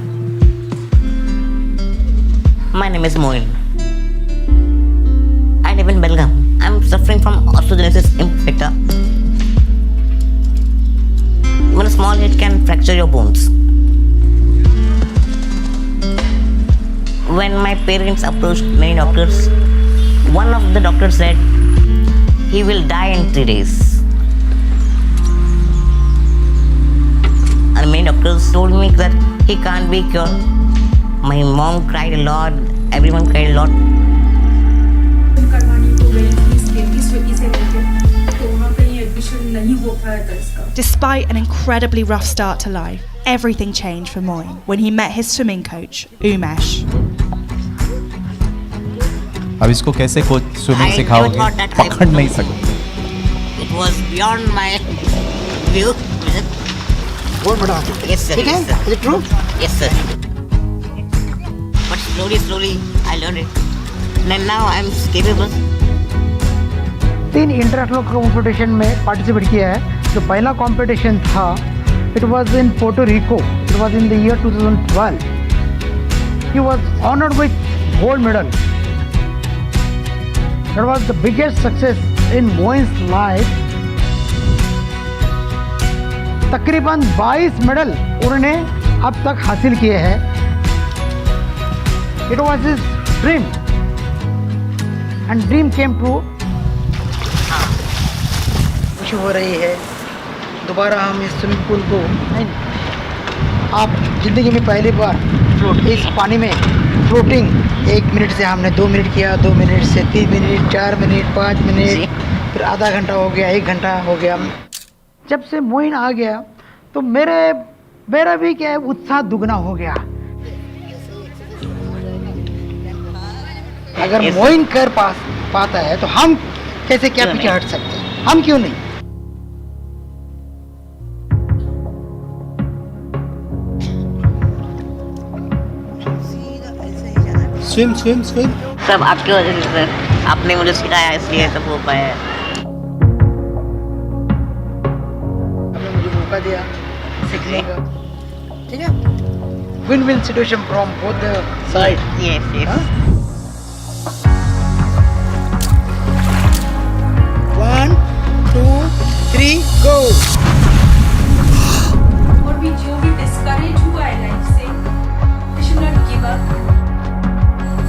My name is Moin. I live in Belgaum. I'm suffering from osteogenesis imperfecta. Even a small hit can fracture your bones. When my parents approached many doctors, one of the doctors said he will die in 3 days. And many doctors told me that he can't be cured. My mom cried a lot, everyone cried a lot. करवानी तो गई थी इस वजह से लेके, तो वहाँ पे ये एडमिशन नहीं हो पाया था इसका। Despite an incredibly rough start to life, everything changed for Moyne when he met his swimming coach, Umesh. अब इसको कैसे coach swimming I सिखाओगे? never thought that I पकड़ would नहीं do. सकते। It was beyond my view. Gold medal. Yes, sir. ठीक है? Yes, sir. Is it true? Yes, sir. But slowly, I learned it. And now I'm capable. 3 international competition में participate किया है। जो पहला कॉम्पिटिशन था, it was in Puerto Rico, it was in the year 2012। He was honoured with gold medal. That was the biggest success in Moin's life. तकरीबन 22 medal उन्होंने अब तक हासिल किए हैं। It was his dream and dream came true. खुशी हो रही है दोबारा हम इस स्विमिंग पूल को, नहीं, आप ज़िंदगी में पहली बार इस पानी में फ्लोटिंग 1 मिनट से हमने 2 मिनट किया, 2 मिनट से 3 मिनट, 4 मिनट, 5 मिनट, फिर आधा घंटा हो गया, 1 घंटा हो गया। जब से मोइन आ गया तो मेरा भी क्या है, उत्साह दुगना हो गया। अगर Yes, sir. मोइन कर पाता है तो हम कैसे क्या क्यों पीछे नहीं? हट सकते हैं? हम क्यों नहीं? Swim, swim, swim. सब आपकी वजह से सर, आपने मुझे सिखाया इसलिए सब हो पाया है। आपने मुझे मौका दिया सीखने का, ठीक है? Win win situation from both the side. Yes, yes. 1, 2, 3, go. और भी जो भी डिस्करेज हुआ है लाइफ से, they should not give up.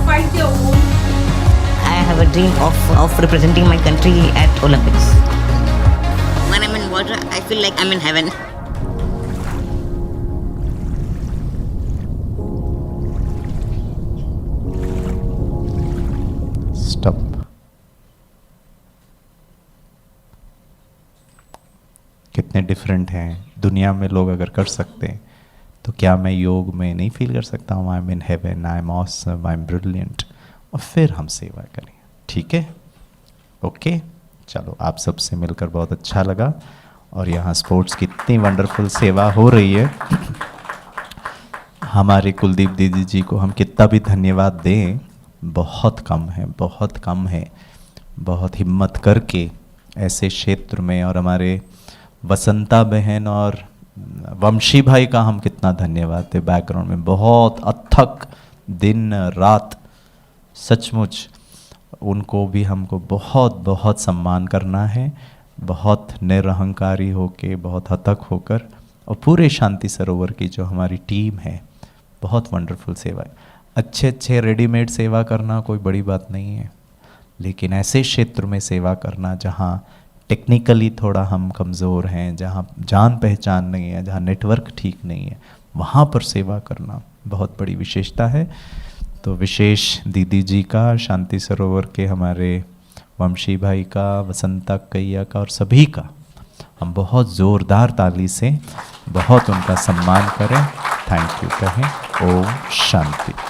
Fight their own. I have a dream of representing my country at Olympics. feel like I'm in heaven. Stop. कितने different हैं दुनिया में लोग अगर कर सकते हैं तो क्या मैं योग में नहीं फील कर सकता हूँ I am in heaven, I am awesome, I am brilliant, और फिर हम सेवा करें। ठीक है, ओके। चलो, आप सबसे मिलकर बहुत अच्छा लगा, और यहाँ स्पोर्ट्स की इतनी वंडरफुल सेवा हो रही है। हमारे कुलदीप दीदी जी को हम कितना भी धन्यवाद दें बहुत कम है, बहुत कम है। बहुत हिम्मत करके ऐसे क्षेत्र में, और हमारे वसंता बहन और वंशी भाई का हम कितना धन्यवाद दें, बैकग्राउंड में बहुत अथक दिन रात, सचमुच उनको भी हमको बहुत बहुत सम्मान करना है, बहुत निरहंकारी होके, बहुत अथक होकर, और पूरे शांति सरोवर की जो हमारी टीम है, बहुत वंडरफुल सेवा है। अच्छे अच्छे रेडीमेड सेवा करना कोई बड़ी बात नहीं है, लेकिन ऐसे क्षेत्र में सेवा करना जहाँ टेक्निकली थोड़ा हम कमज़ोर हैं, जहाँ जान पहचान नहीं है, जहाँ नेटवर्क ठीक नहीं है, वहाँ पर सेवा करना बहुत बड़ी विशेषता है। तो विशेष दीदी जी का, शांति सरोवर के हमारे वंशी भाई का, वसंता कैया का, और सभी का हम बहुत ज़ोरदार ताली से बहुत उनका सम्मान करें, थैंक यू कहें। ओम शांति।